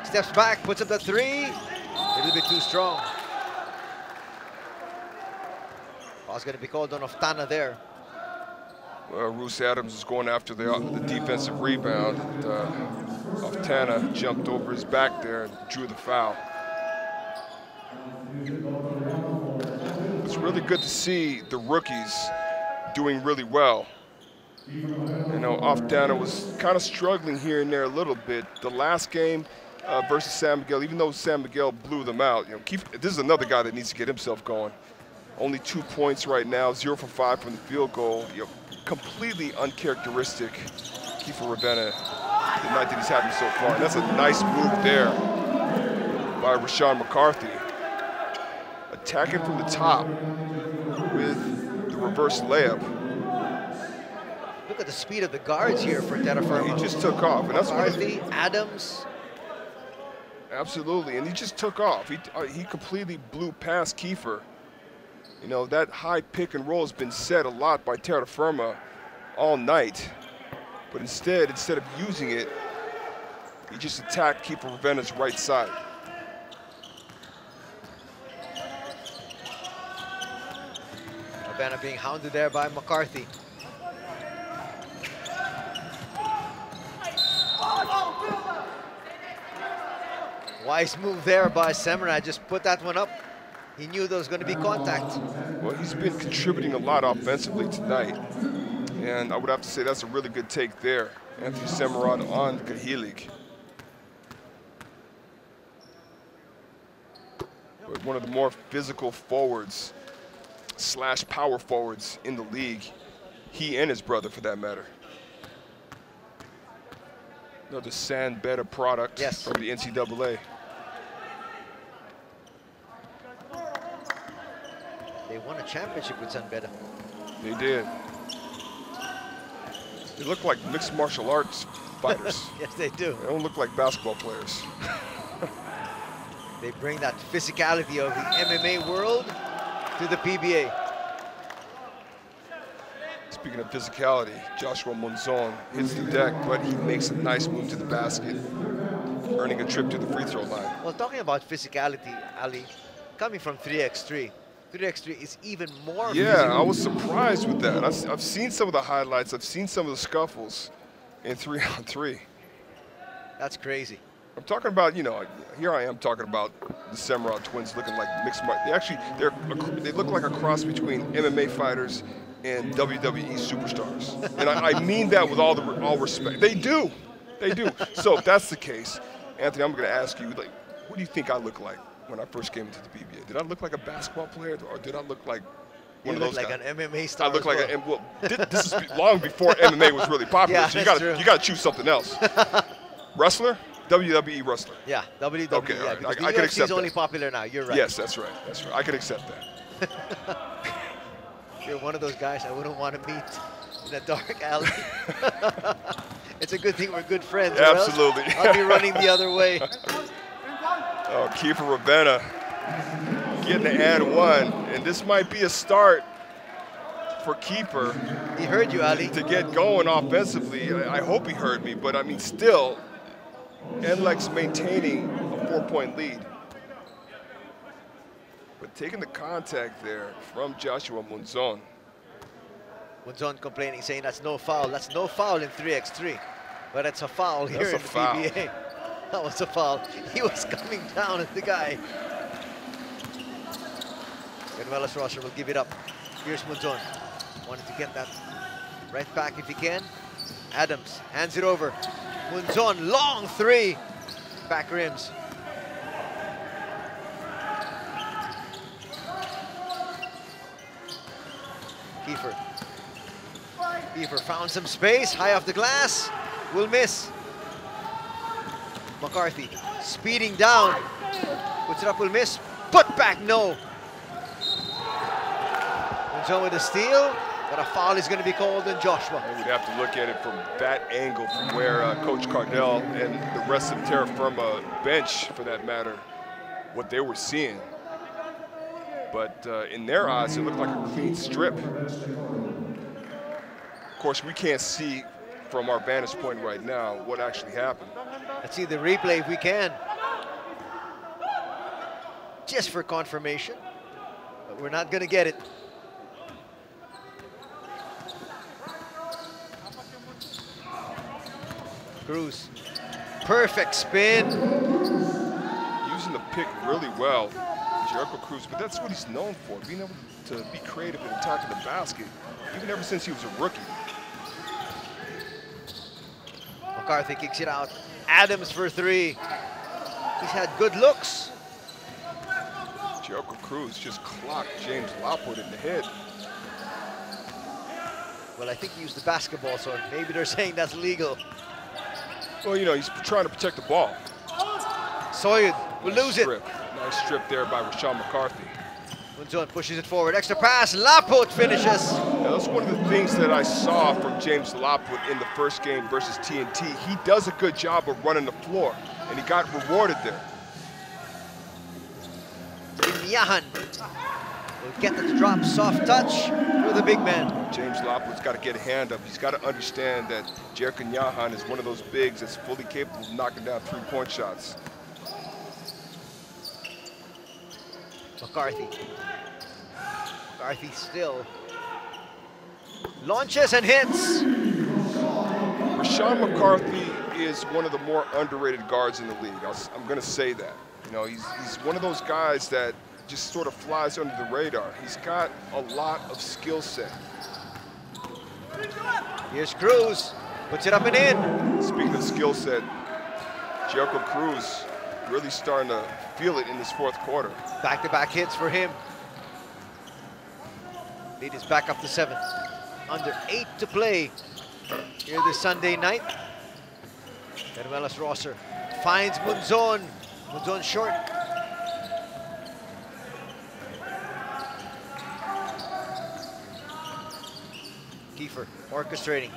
Steps back, puts up the three, a little bit too strong. Foul's going to be called on Oftana there. Well, Roos Adams is going after the defensive rebound. Oftana jumped over his back there and drew the foul. It's really good to see the rookies doing really well. You know, Oftana was kind of struggling here and there a little bit. The last game versus San Miguel, even though San Miguel blew them out, you know, this is another guy that needs to get himself going. Only 2 points right now, 0 for 5 from the field goal. You know, completely uncharacteristic Kiefer Ravenna, the night that he's having so far. And that's a nice move there by Rashawn McCarthy. Attacking from the top with the reverse layup. Look at the speed of the guards here for Terrafirma. He just took off. And that's McCarthy, Adams. Absolutely, and he just took off. He completely blew past Kiefer. You know, that high pick and roll has been said a lot by Terrafirma all night. But instead of using it, he just attacked Kiefer Ravenna's right side. Ravenna being hounded there by McCarthy. Wise move there by Samurai, just put that one up. He knew there was going to be contact. Well, he's been contributing a lot offensively tonight. And I would have to say that's a really good take there. Anthony Semerad on Cahilig. But one of the more physical forwards / power forwards in the league. He and his brother, for that matter. Another San Beda product from the NCAA. They won a championship with San Beda. They did. They look like mixed martial arts fighters. Yes, they do. They don't look like basketball players. They bring that physicality of the MMA world to the PBA. Speaking of physicality, Joshua Monzon hits the deck, but he makes a nice move to the basket, earning a trip to the free throw line. Well, talking about physicality, Ali, coming from 3x3, 3x3 is even more Yeah, physical. I was surprised with that. I've seen some of the highlights. I've seen some of the scuffles in 3-on-3. That's crazy. I'm talking about, you know, here I am talking about the Semerad twins looking like mixed martial. They look like a cross between MMA fighters and WWE superstars. And I mean that with all respect. They do. They do. So if that's the case, Anthony, I'm going to ask you, like, what do you think I look like when I first came into the PBA? Did I look like a basketball player, or did I look like one of those like guys? an MMA star. I look like well. this is long before MMA was really popular. Yeah, so you that's got to choose something else. Wrestler, WWE wrestler. Yeah, WWE. Okay, yeah, all right. because I the can UFC accept is only that. popular now. You're right. Yes, that's right. That's right. I can accept that. You're one of those guys I wouldn't want to meet in a dark alley. It's a good thing we're good friends. Absolutely. Or else I'll be running the other way. Oh, Kiefer Ravenna getting the and one, and this might be a start for Kiefer. He heard you, Ali. To get going offensively. I hope he heard me, but I mean, still, Nlex maintaining a 4-point lead. But taking the contact there from Joshua Munzon. Munzon complaining, saying that's no foul. That's no foul in 3x3. But it's a foul here in the PBA. That was a foul. He was coming down at the guy. Nlex Rosser will give it up. Here's Munzon. Wanted to get that right back if he can. Adams hands it over. Munzon, long three. Back rims. Kiefer found some space, high off the glass, will miss. McCarthy speeding down, puts it up, will miss, put back, no. Munzon with a steal, but a foul is going to be called on Joshua. We'd have to look at it from that angle, from where Coach Cardell and the rest of the Terrafirma bench, for that matter, what they were seeing. But in their eyes, it looked like a clean strip. Of course, we can't see from our vantage point right now what actually happened. Let's see the replay if we can. Just for confirmation, but we're not going to get it. Cruz, perfect spin. Using the pick really well, Jericho Cruz, but that's what he's known for, being able to be creative in attacking the basket, even ever since he was a rookie. McCarthy kicks it out. Adams for three. He's had good looks. Jericho Cruz just clocked James Lockwood in the head. Well, I think he used the basketball, so maybe they're saying that's legal. Well, you know, he's trying to protect the ball. Soyud will lose it. Nice strip there by Rashawn McCarthy. Munzon pushes it forward. Extra pass. Laput finishes. Now, that's one of the things that I saw from James Lockwood in the first game versus TNT. He does a good job of running the floor, and he got rewarded there. Yahan will get the drop. Soft touch for the big man. James Lockwood's got to get a hand up. He's got to understand that Jerkin Yahan is one of those bigs that's fully capable of knocking down three-point shots. McCarthy still launches and hits. Rashawn McCarthy is one of the more underrated guards in the league. I'm going to say that. You know, he's one of those guys that just sort of flies under the radar. He's got a lot of skill set. Here's Cruz, puts it up and in. Speaking of skill set, Jericho Cruz really starting to feel it in this fourth quarter. Back-to-back hits for him. Lead is back up to 7. Under 8 to play here this Sunday night. Nlex Rosser finds Munzon. Munzon short. Kiefer orchestrating.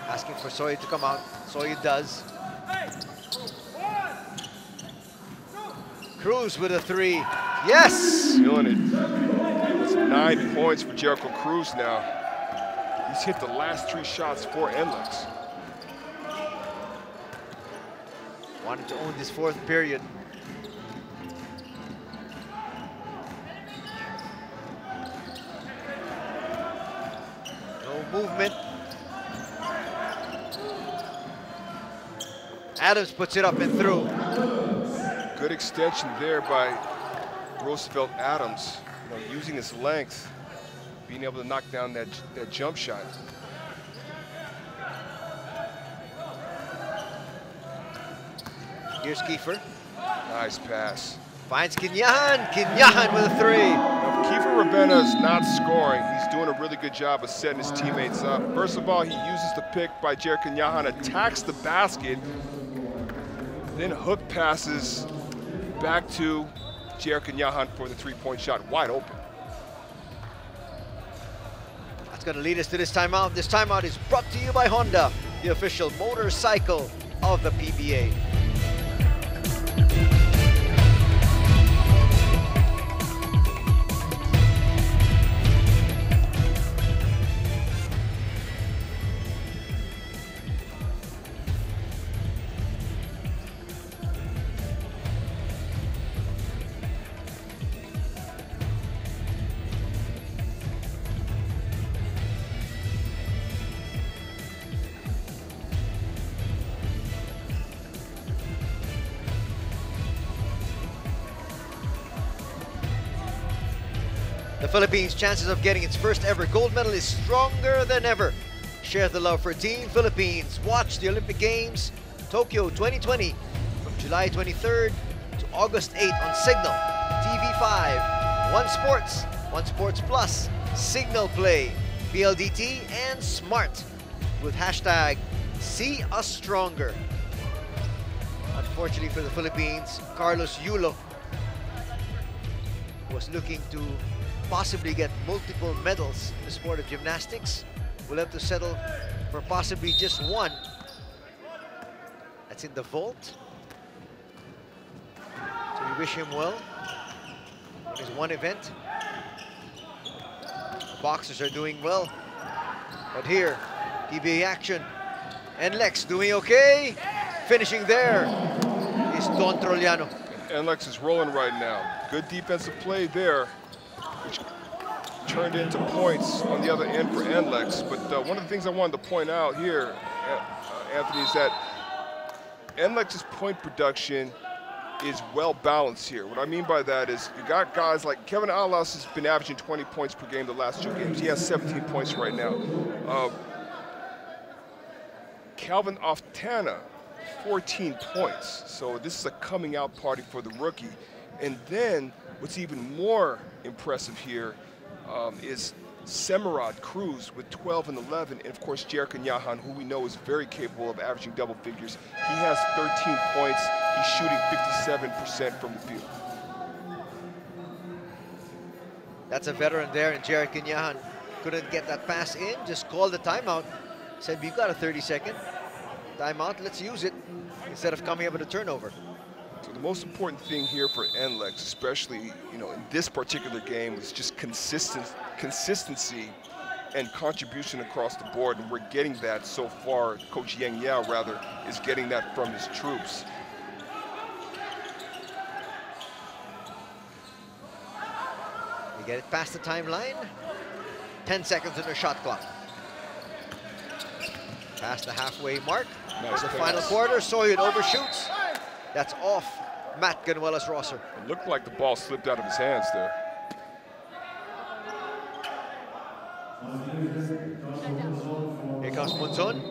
Asking for Soyud to come out. Soyud does. Cruz with a three. Yes! Feeling it. It's 9 points for Jericho Cruz now. He's hit the last 3 shots for Nlex. Wanted to own this fourth period. No movement. Adams puts it up and through. Good extension there by Roosevelt Adams, you know, using his length, being able to knock down that jump shot. Here's Kiefer. Nice pass. Finds Kinyahan. Kinyahan with a 3. Now, if Kiefer Rabena is not scoring, he's doing a really good job of setting his teammates up. First of all, he uses the pick by Jared Kinyahan, attacks the basket, then hook passes back to Jared Kinyahan for the 3-point shot, wide open. That's going to lead us to this timeout. This timeout is brought to you by Honda, the official motorcycle of the PBA. The Philippines' chances of getting its first ever gold medal is stronger than ever. Share the love for Team Philippines. Watch the Olympic Games, Tokyo 2020, from July 23rd to August 8 on Signal, TV5, One Sports, One Sports Plus, Signal Play, PLDT, and Smart, with hashtag See Us Stronger. Unfortunately for the Philippines, Carlos Yulo was looking to possibly get multiple medals in the sport of gymnastics. We'll have to settle for possibly just one. That's in the vault. So we wish him well on his one event. The boxers are doing well. But here, PBA action. Nlex doing okay. Finishing there is Don Troliano. Nlex is rolling right now. Good defensive play there, which turned into points on the other end for Nlex. But one of the things I wanted to point out here, Anthony, is that Nlex's point production is well balanced here. What I mean by that is you got guys like Kevin Alas has been averaging 20 points per game the last 2 games. He has 17 points right now. Calvin Oftana, 14 points. So this is a coming out party for the rookie. And then what's even more impressive here is Semirad Cruz with 12 and 11, and of course Jared Kinyahan, who we know is very capable of averaging double figures. He has 13 points. He's shooting 57% from the field. That's a veteran there, and Jared Kinyahan couldn't get that pass in, just called the timeout. Said, we've got a 30-second timeout, let's use it, instead of coming up with a turnover. So the most important thing here for Nlex, especially in this particular game, is just consistency and contribution across the board, and we're getting that so far. Coach Yang Yao, rather, is getting that from his troops. We get it past the timeline. 10 seconds in the shot clock. Past the halfway mark. Nice the pass. Final quarter, Soyud overshoots. That's off Matt Ganuelas-Rosser. It looked like the ball slipped out of his hands there. Here comes Munzon.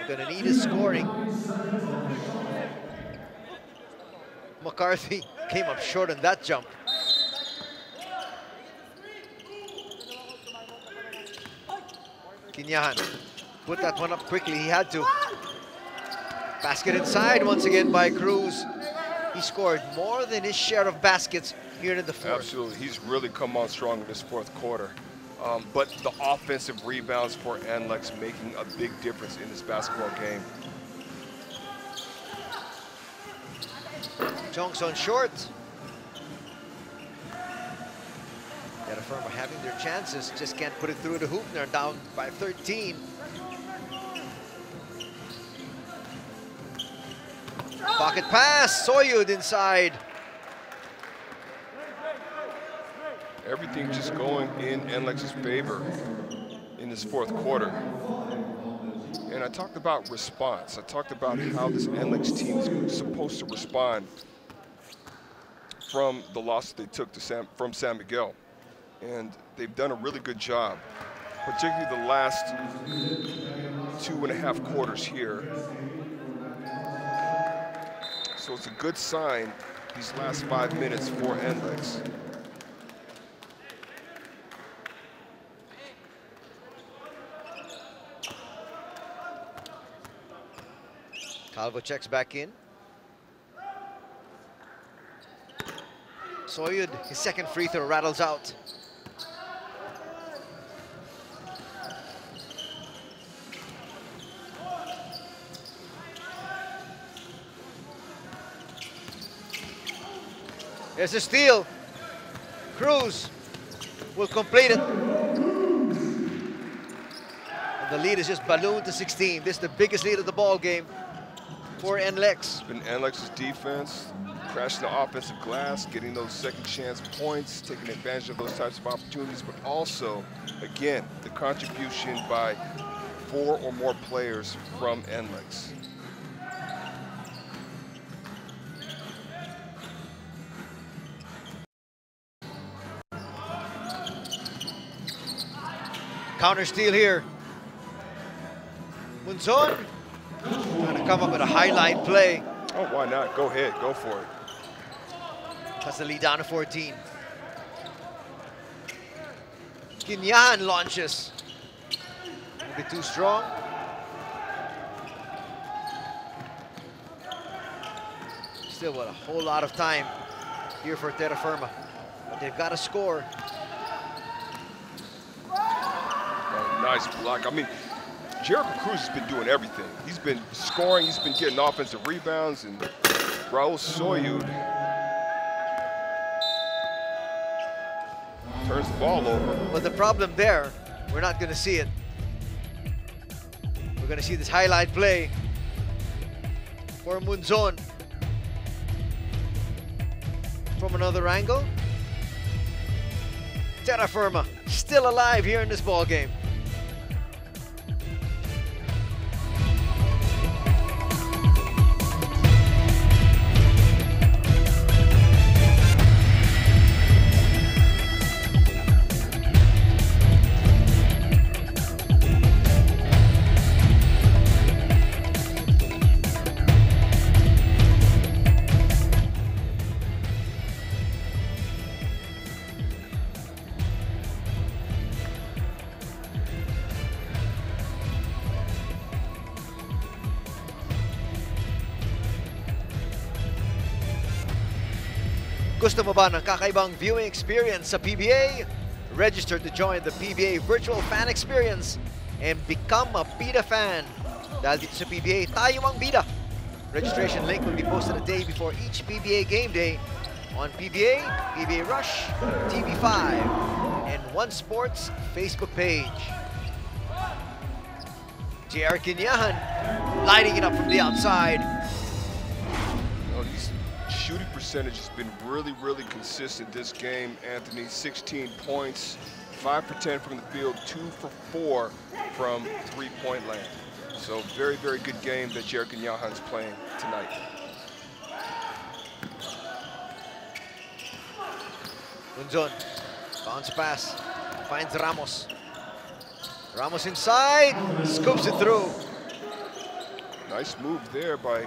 Gonna need his scoring. McCarthy came up short on that jump. Kinyahan put that one up quickly, he had to. Basket inside once again by Cruz. He scored more than his share of baskets here in the fourth. Absolutely, he's really come on strong in this fourth quarter. But the offensive rebounds for Nlex making a big difference in this basketball game. Johnson short. Terrafirma having their chances, just can't put it through the hoop. They're down by 13. Pocket pass, Soyud inside. Everything just going in Nlex's favor in this fourth quarter. And I talked about response. I talked about how this Nlex team is supposed to respond from the loss they took to from San Miguel. And they've done a really good job, particularly the last 2.5 quarters here. So it's a good sign these last 5 minutes for Nlex. Calvo checks back in. Soyud, his second free throw rattles out. There's a steal. Cruz will complete it. And the lead is just ballooned to 16. This is the biggest lead of the ball game for Nlex. It's been Nlex's defense, crashing the offensive glass, getting those second chance points, taking advantage of those types of opportunities, but also, again, the contribution by 4 or more players from Nlex. Counter steal here. Munzon trying to come up with a highlight play. Oh, why not? Go ahead, go for it. That's the lead down to 14. Kinyan launches. A bit too strong. Still got a whole lot of time here for Terrafirma. But they've got to score. Oh, nice block. I mean, Jericho Cruz has been doing everything. He's been scoring, he's been getting offensive rebounds, and Raul Soyud turns the ball over. But the problem there, we're not going to see it. We're going to see this highlight play for Munzon. From another angle. Terrafirma still alive here in this ball game. Gusto mo ba ng kakaibang viewing experience sa PBA? Register to join the PBA Virtual Fan Experience and become a bida fan. Dahil dito sa PBA, tayo ang bida. Registration link will be posted a day before each PBA game day on PBA, PBA Rush, TV5, and One Sports Facebook page. JR Kinyahan lighting it up from the outside. Shooting percentage has been really, really consistent this game, Anthony. 16 points, 5 for 10 from the field, 2 for 4 from three-point land. So very, very good game that Jericho Kinyahan's playing tonight. Munzon, bounce pass, finds Ramos. Ramos inside, scoops it through. Nice move there by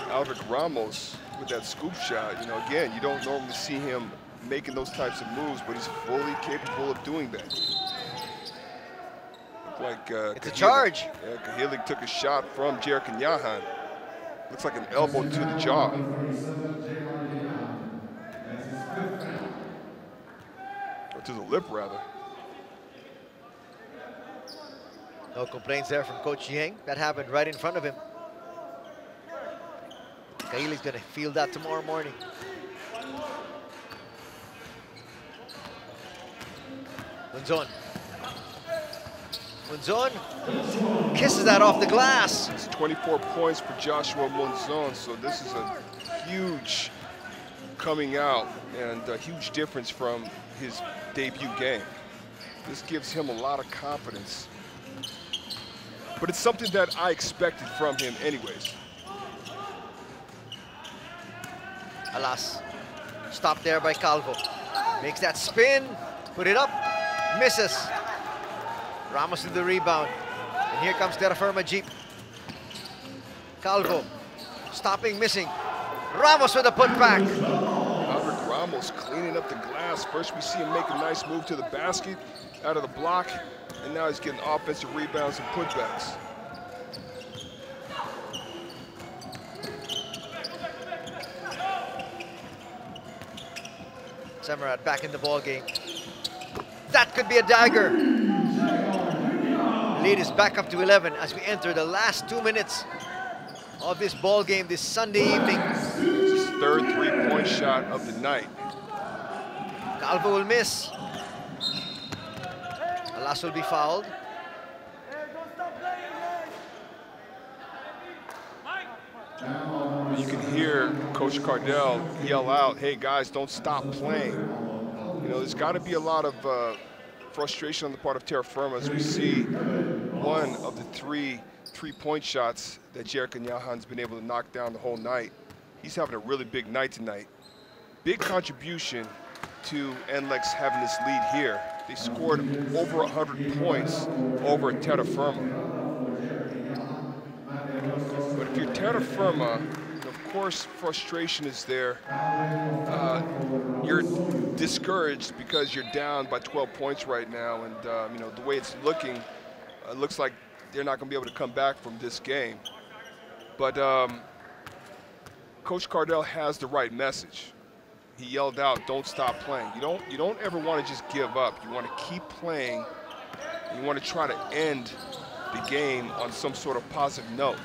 Alvin Ramos with that scoop shot. You know, again, you don't normally see him making those types of moves, but he's fully capable of doing that. Looked like it's a charge. Yeah, Kahilig took a shot from Jericho Kinyahan. Looks like an elbow to the jaw. Or to the lip, rather. No complaints there from Coach Yang. That happened right in front of him. Kahilig's gonna feel that tomorrow morning. Munzon. Munzon kisses that off the glass. It's 24 points for Joshua Munzon, so this is a huge coming out and a huge difference from his debut game. This gives him a lot of confidence. But it's something that I expected from him anyways. Alas, stopped there by Calvo. Makes that spin, put it up, misses. Ramos to the rebound. And here comes Terrafirma Dyip. Calvo, stopping, missing. Ramos with a putback. Albert Ramos cleaning up the glass. First we see him make a nice move to the basket out of the block, and now he's getting offensive rebounds and putbacks. Samarat back in the ball game. That could be a dagger. Lead is back up to 11 as we enter the last 2 minutes of this ball game this Sunday evening. It's his third three-point shot of the night. Calvo will miss. Alas will be fouled. You can hear Coach Cardell yell out, "Hey guys, don't stop playing." You know, there's got to be a lot of frustration on the part of Terrafirma as we see one of the three-point shots that Jared Kanyahan's been able to knock down the whole night. He's having a really big night tonight. Big contribution to Nlex having this lead here. They scored over 100 points over Terrafirma. But if you're Terrafirma, of course frustration is there. You're discouraged because you're down by 12 points right now, and you know, the way it's looking, it looks like they're not going to be able to come back from this game. But Coach Cardell has the right message. He yelled out, "Don't stop playing." You don't ever want to just give up. You want to keep playing. And you want to try to end the game on some sort of positive note.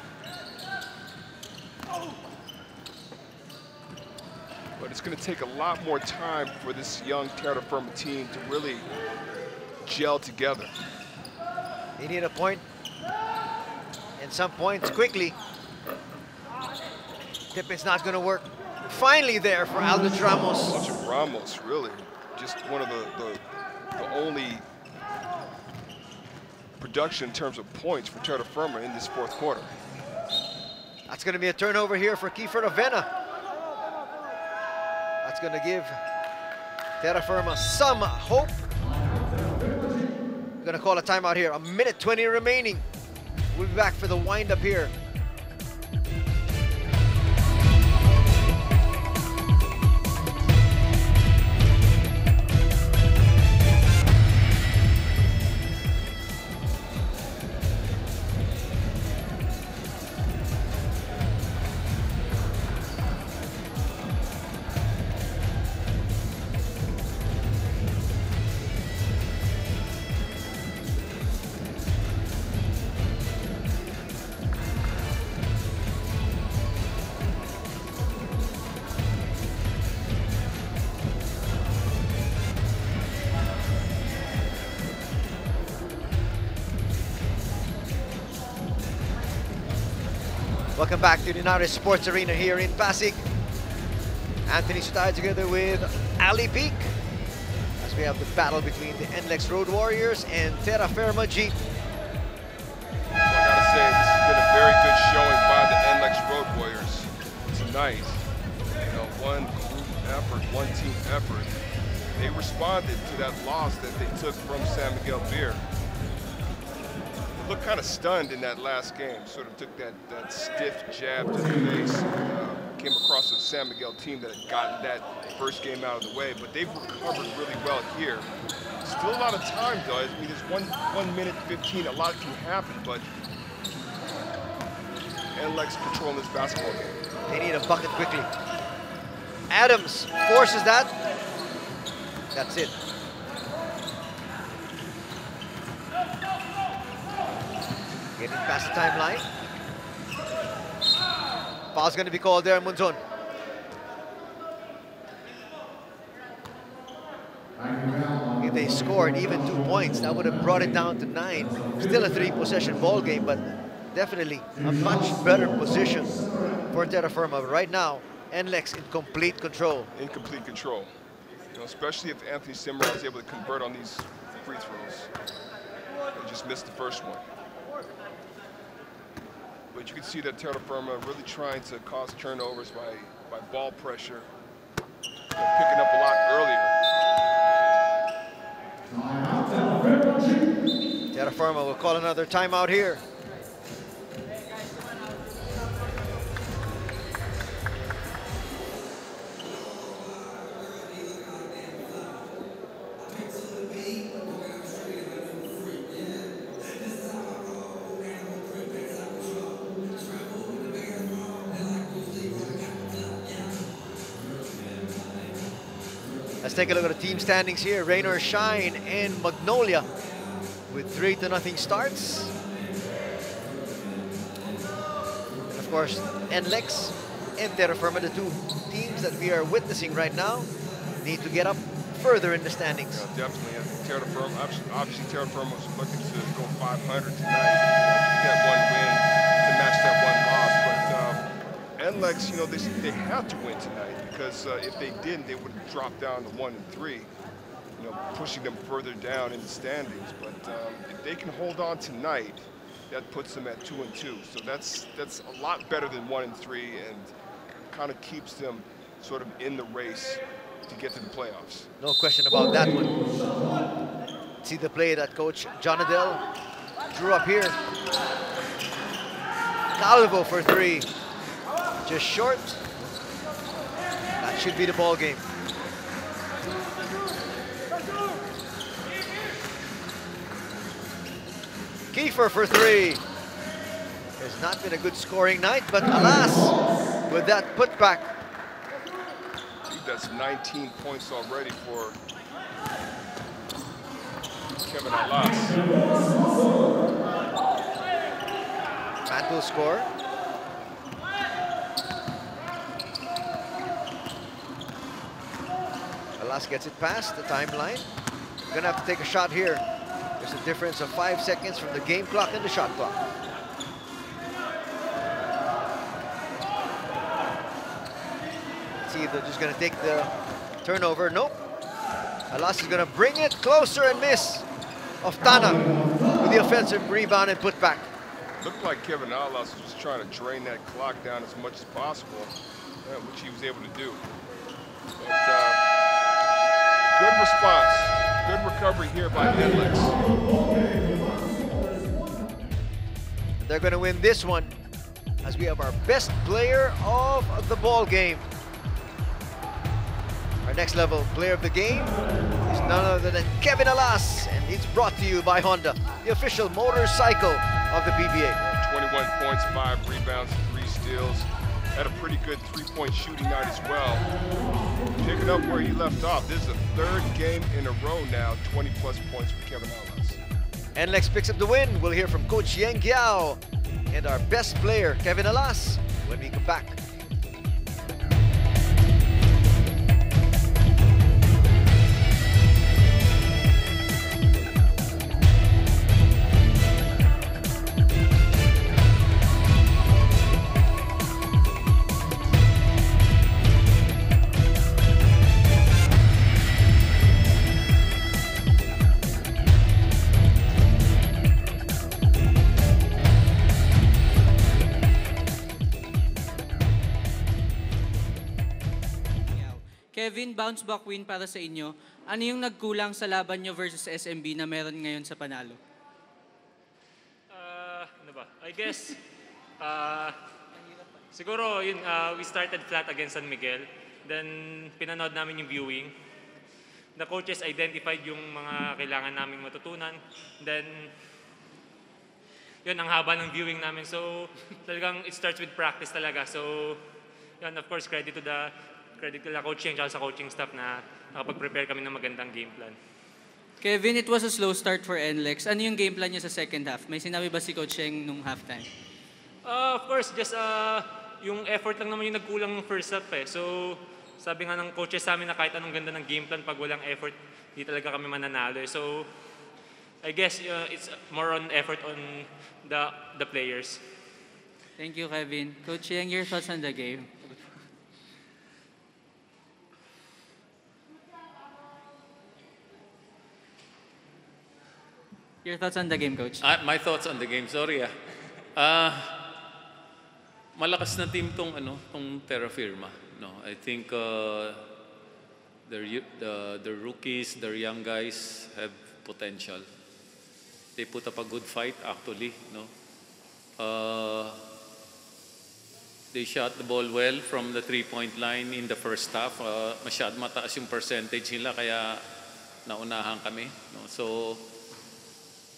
But it's going to take a lot more time for this young Terrafirma team to really gel together. They need a point and some points quickly. Tip is not going to work. Finally there for Aldrich Ramos. Aldrich Ramos, really, just one of the only production in terms of points for Terrafirma in this fourth quarter. That's going to be a turnover here for Kiefer Avena. That's going to give Terrafirma some hope. We're going to call a timeout here. 1:20 remaining. We'll be back for the wind-up here. Welcome back to the United Sports Arena here in Pasig. Anthony Sutay together with Ali Peak as we have the battle between the Nlex Road Warriors and Terrafirma Jeep. Well, I gotta say, this has been a very good showing by the Nlex Road Warriors tonight. You know, one group effort, one team effort. They responded to that loss that they took from San Miguel Beer. Looked kind of stunned in that last game. Sort of took that stiff jab to the face. Came across a San Miguel team that had gotten that first game out of the way, but they've recovered really well here. Still a lot of time though. I mean, there's 1 minute 15. A lot can happen, but Nlex controlling this basketball game. They need a bucket quickly. Adams forces that. That's it. Getting past the timeline. Foul's going to be called there, Munzon. If they scored even 2 points, that would have brought it down to 9. Still a 3-possession ball game, but definitely a much better position for Terrafirma. Right now, Nlex in complete control. In complete control. You know, especially if Anthony Simrad is able to convert on these free throws. They just missed the first one. But you can see that Terrafirma really trying to cause turnovers by ball pressure. They're picking up a lot earlier. Terrafirma will call another timeout here. Let's take a look at the team standings here. Rain or Shine and Magnolia with 3-0 starts. And of course, Nlex and Terrafirma, the two teams that we are witnessing right now, need to get up further in the standings. Yeah, definitely. Terrafirma, obviously Terrafirma was looking to go 500 tonight. Get one win to match that one loss. But Nlex, you know, they have to win tonight because if they didn't, they would have dropped down to 1-3. You know, pushing them further down in the standings. But if they can hold on tonight, that puts them at 2-2. So that's a lot better than 1-3, and kind of keeps them sort of in the race to get to the playoffs. No question about that one. See the play that Coach John Adele drew up here. Calvo for 3. Just short. That should be the ball game. Kiefer for 3. Has not been a good scoring night, but alas, with that putback. That's 19 points already for Kevin Alas. Matt will score. Alas gets it past the timeline. Gonna have to take a shot here. There's a difference of 5 seconds from the game clock and the shot clock. See if they're just gonna take the turnover. Nope. Alas is gonna bring it closer and miss. Oftana with the offensive rebound and put back. Looked like Kevin Alas was trying to drain that clock down as much as possible, which he was able to do. But good response. Good recovery here by Nlex. They're gonna win this one as we have our best player of the ball game. Our next level player of the game is none other than Kevin Alas, and it's brought to you by Honda, the official motorcycle of the PBA. 21 points, 5 rebounds, 3 steals. Had a pretty good three-point shooting night as well. Picking up where he left off. This is the 3rd game in a row now, 20-plus points for Kevin Alas. Nlex picks up the win. We'll hear from Coach Yang Giao and our best player, Kevin Alas, when we come back. Kevin, bounce back win para sa inyo. Ano yung nagkulang sa laban nyo versus SMB na meron ngayon sa panalo? Ano ba? I guess, siguro yun, we started flat against San Miguel. Then, pinanood namin yung viewing. The coaches identified yung mga kailangan naming matutunan. Then, yun, ang haba ng viewing namin. So, talagang it starts with practice talaga. So, yun, of course, credit to the coaching at sa coaching staff na nakapag-prepare kami ng magandang game plan. Kevin, it was a slow start for Nlex. Ano yung game plan niya sa second half? May sinabi ba si Coach Cheng nung halftime? Of course, just yung effort lang naman yung nagkulang ng first half eh. So, sabi nga ng coaches sa amin na kahit anong ganda ng game plan, pag walang effort, di talaga kami mananalo. So, I guess it's more on effort on the players. Thank you, Kevin. Coach Cheng, your thoughts on the game? Your thoughts on the game, Coach? My thoughts on the game, sorry malakas na team tong Terrafirma. No, I think the rookies, the young guys have potential. They put up a good fight actually. No, they shot the ball well from the 3-point line in the first half. Masyad mataas yung percentage nila kaya naunahan kami. No, so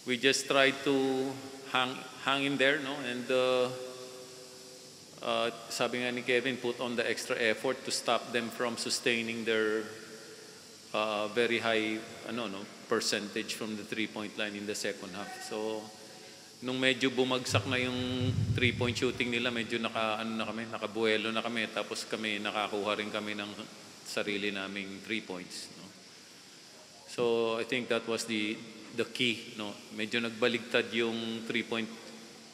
we just tried to hang in there, no? And sabi nga ni Kevin, put on the extra effort to stop them from sustaining their very high percentage from the three-point line in the second half. So nung medyo bumagsak na yung three-point shooting nila, medyo nakabuelo na kami, tapos kami nakakuha rin kami ng sarili naming 3 points. No? So I think that was the key. No? Medyo nagbaligtad yung three-point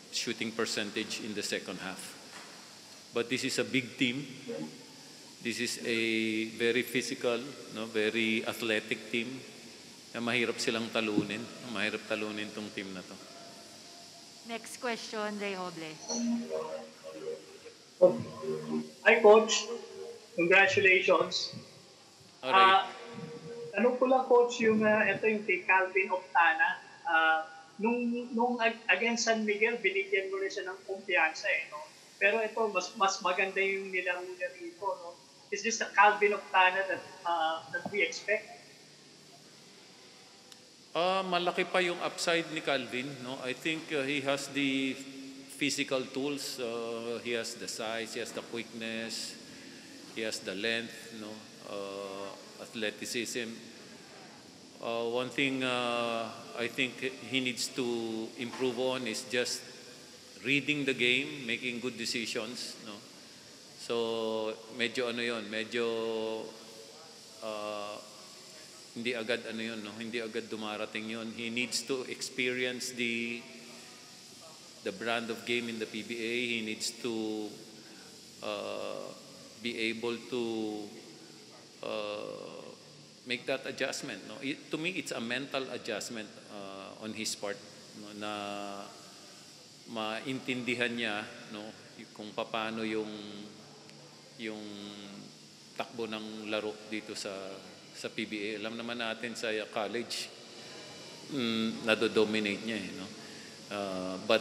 shooting percentage in the second half. But this is a big team. This is a very physical, very athletic team na mahirap silang talunin. Mahirap talunin tong team na to. Next question, Ray Hoble. Hi, Coach. Congratulations. Tanong ko lang, Coach, ito yung kay Calvin Octana. Nung against San Miguel, binigyan mo rin siya ng kumpiyansa. No? Pero ito, mas maganda yung nilang rito. No? Is this the Calvin Octana that we expect? Malaki pa yung upside ni Calvin. No? I think he has the physical tools. He has the size, he has the quickness, he has the length, athleticism. One thing I think he needs to improve on is just reading the game, making good decisions. No? So medyo hindi agad hindi agad dumarating yun. He needs to experience the brand of game in the PBA. He needs to be able to make that adjustment. No? To me, it's a mental adjustment on his part, no? Na maintindihan niya, no? Kung paano yung takbo ng laro dito sa PBA. Alam naman natin sa college, nado-dominate niya. No? But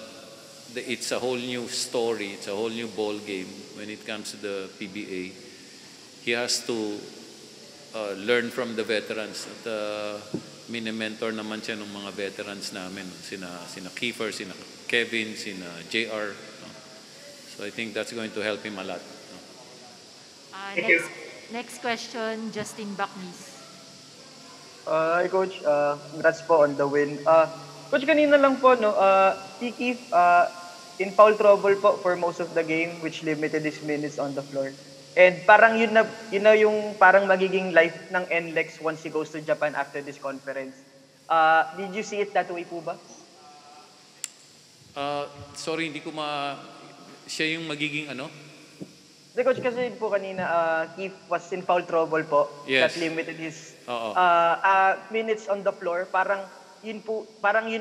it's a whole new story. It's a whole new ball game when it comes to the PBA. He has to learn from the veterans. At mini-mentor naman siya ng mga veterans namin. Sina Kiefer, sina Kevin, sina JR. No? So I think that's going to help him a lot. No? Next question, Justin Baknis. Hi, Coach. Congrats po on the win. Coach, kanina lang po, si Keith in foul trouble po for most of the game, which limited his minutes on the floor. And parang yun na yung parang magiging life ng Nlex once he goes to Japan after this conference. Did you see it that way po ba? Sorry, hindi ko siya yung magiging ano? The Coach, kasi po kanina, Keith was in foul trouble po. Yes. That limited his minutes on the floor. Parang yun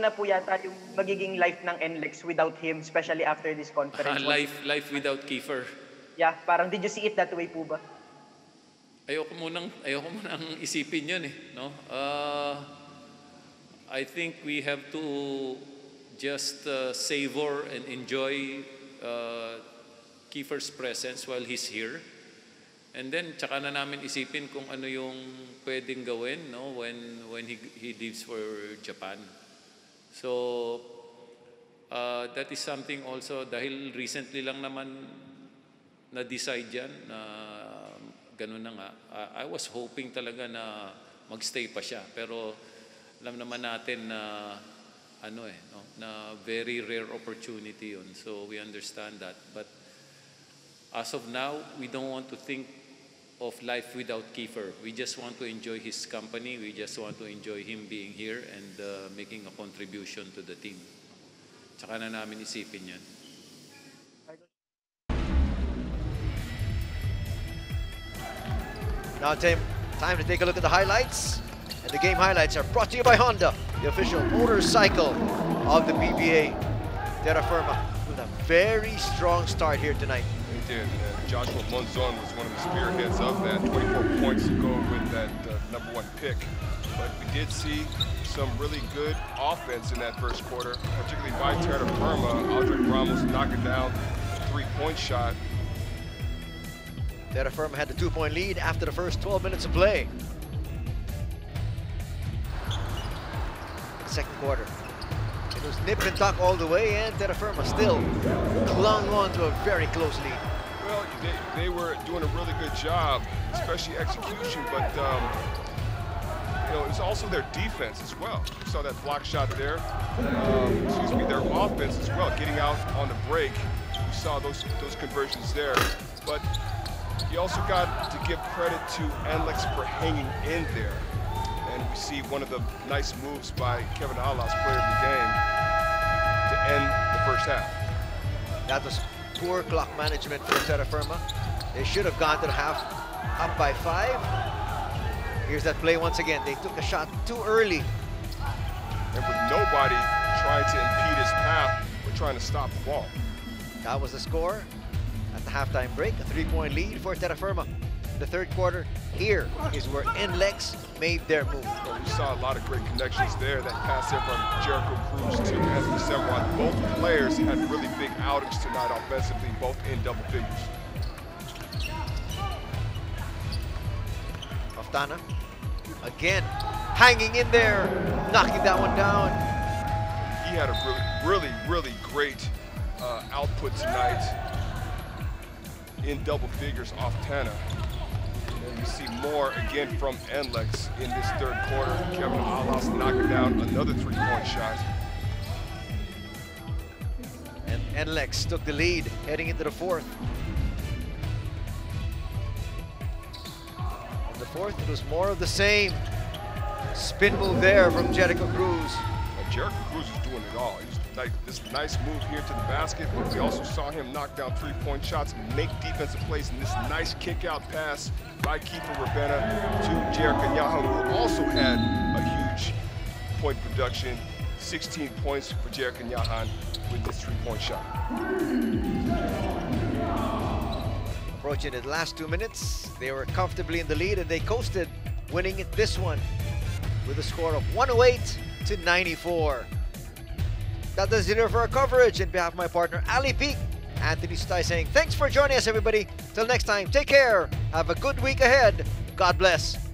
na po yata yung magiging life ng Nlex without him, especially after this conference. Life without Kiefer. Yeah, parang did you see it that way po ba? Ayoko munang isipin yun no? I think we have to just savor and enjoy Kiefer's presence while he's here. And then tsaka na namin isipin kung ano yung pwedeng gawin, no, when he leaves for Japan. So that is something also dahil recently lang naman na-decide yan na ganun na nga. I was hoping talaga na magstay pa siya, pero alam naman natin na na very rare opportunity yun. So we understand that. But as of now, we don't want to think of life without Kiefer. We just want to enjoy his company. We just want to enjoy him being here and making a contribution to the team. Tsaka na namin isipin yan. Now time to take a look at the highlights. And the game highlights are brought to you by Honda, the official motorcycle of the PBA. Terrafirma with a very strong start here tonight. He did. Joshua Monzon was one of the spearheads of that. 24 points to go with that #1 pick. But we did see some really good offense in that first quarter, particularly by Terrafirma. Aldrich Ramos knocking down a 3-point shot. Terrafirma had the 2-point lead after the first 12 minutes of play. Second quarter, it was nip and tuck all the way, and Terrafirma still clung on to a very close lead. Well, they were doing a really good job, especially execution, but it's also their defense as well. You saw that block shot there. Their offense as well, getting out on the break. You saw those conversions there. But you also got to give credit to Nlex for hanging in there. And we see one of the nice moves by Kevin Alas, player of the game, to end the first half. That was poor clock management for Terrafirma. They should have gone to the half up by 5. Here's that play once again. They took a shot too early. And with nobody trying to impede his path, we're trying to stop the ball. That was the score at the halftime break. A 3-point lead for Terrafirma. In the third quarter, here is where Nlex made their move. Well, we saw a lot of great connections there. That pass there from Jericho Cruz to Anthony Semron. Both players had really big outings tonight offensively, both in double figures. Oftana, again, hanging in there, knocking that one down. He had a really great output tonight in double figures off Tana. And we see more again from Nlex in this third quarter. Kevin Alas knocking down another 3-point shot. And Nlex took the lead heading into the fourth. In the fourth, it was more of the same. Spin move there from Jericho Cruz. Jericho Cruz is doing it all. He's like this nice move here to the basket, but we also saw him knock down 3-point shots and make defensive plays in this nice kick-out pass by Keeper Rabena to Jericho Nyahan, who also had a huge point production. 16 points for Jericho Nyahan with this 3-point shot. Approaching the last 2 minutes, they were comfortably in the lead and they coasted, winning it this one with a score of 108-94. That does it for our coverage. On behalf of my partner, Ali Peak, Anthony Sutay saying thanks for joining us, everybody. Till next time, take care. Have a good week ahead. God bless.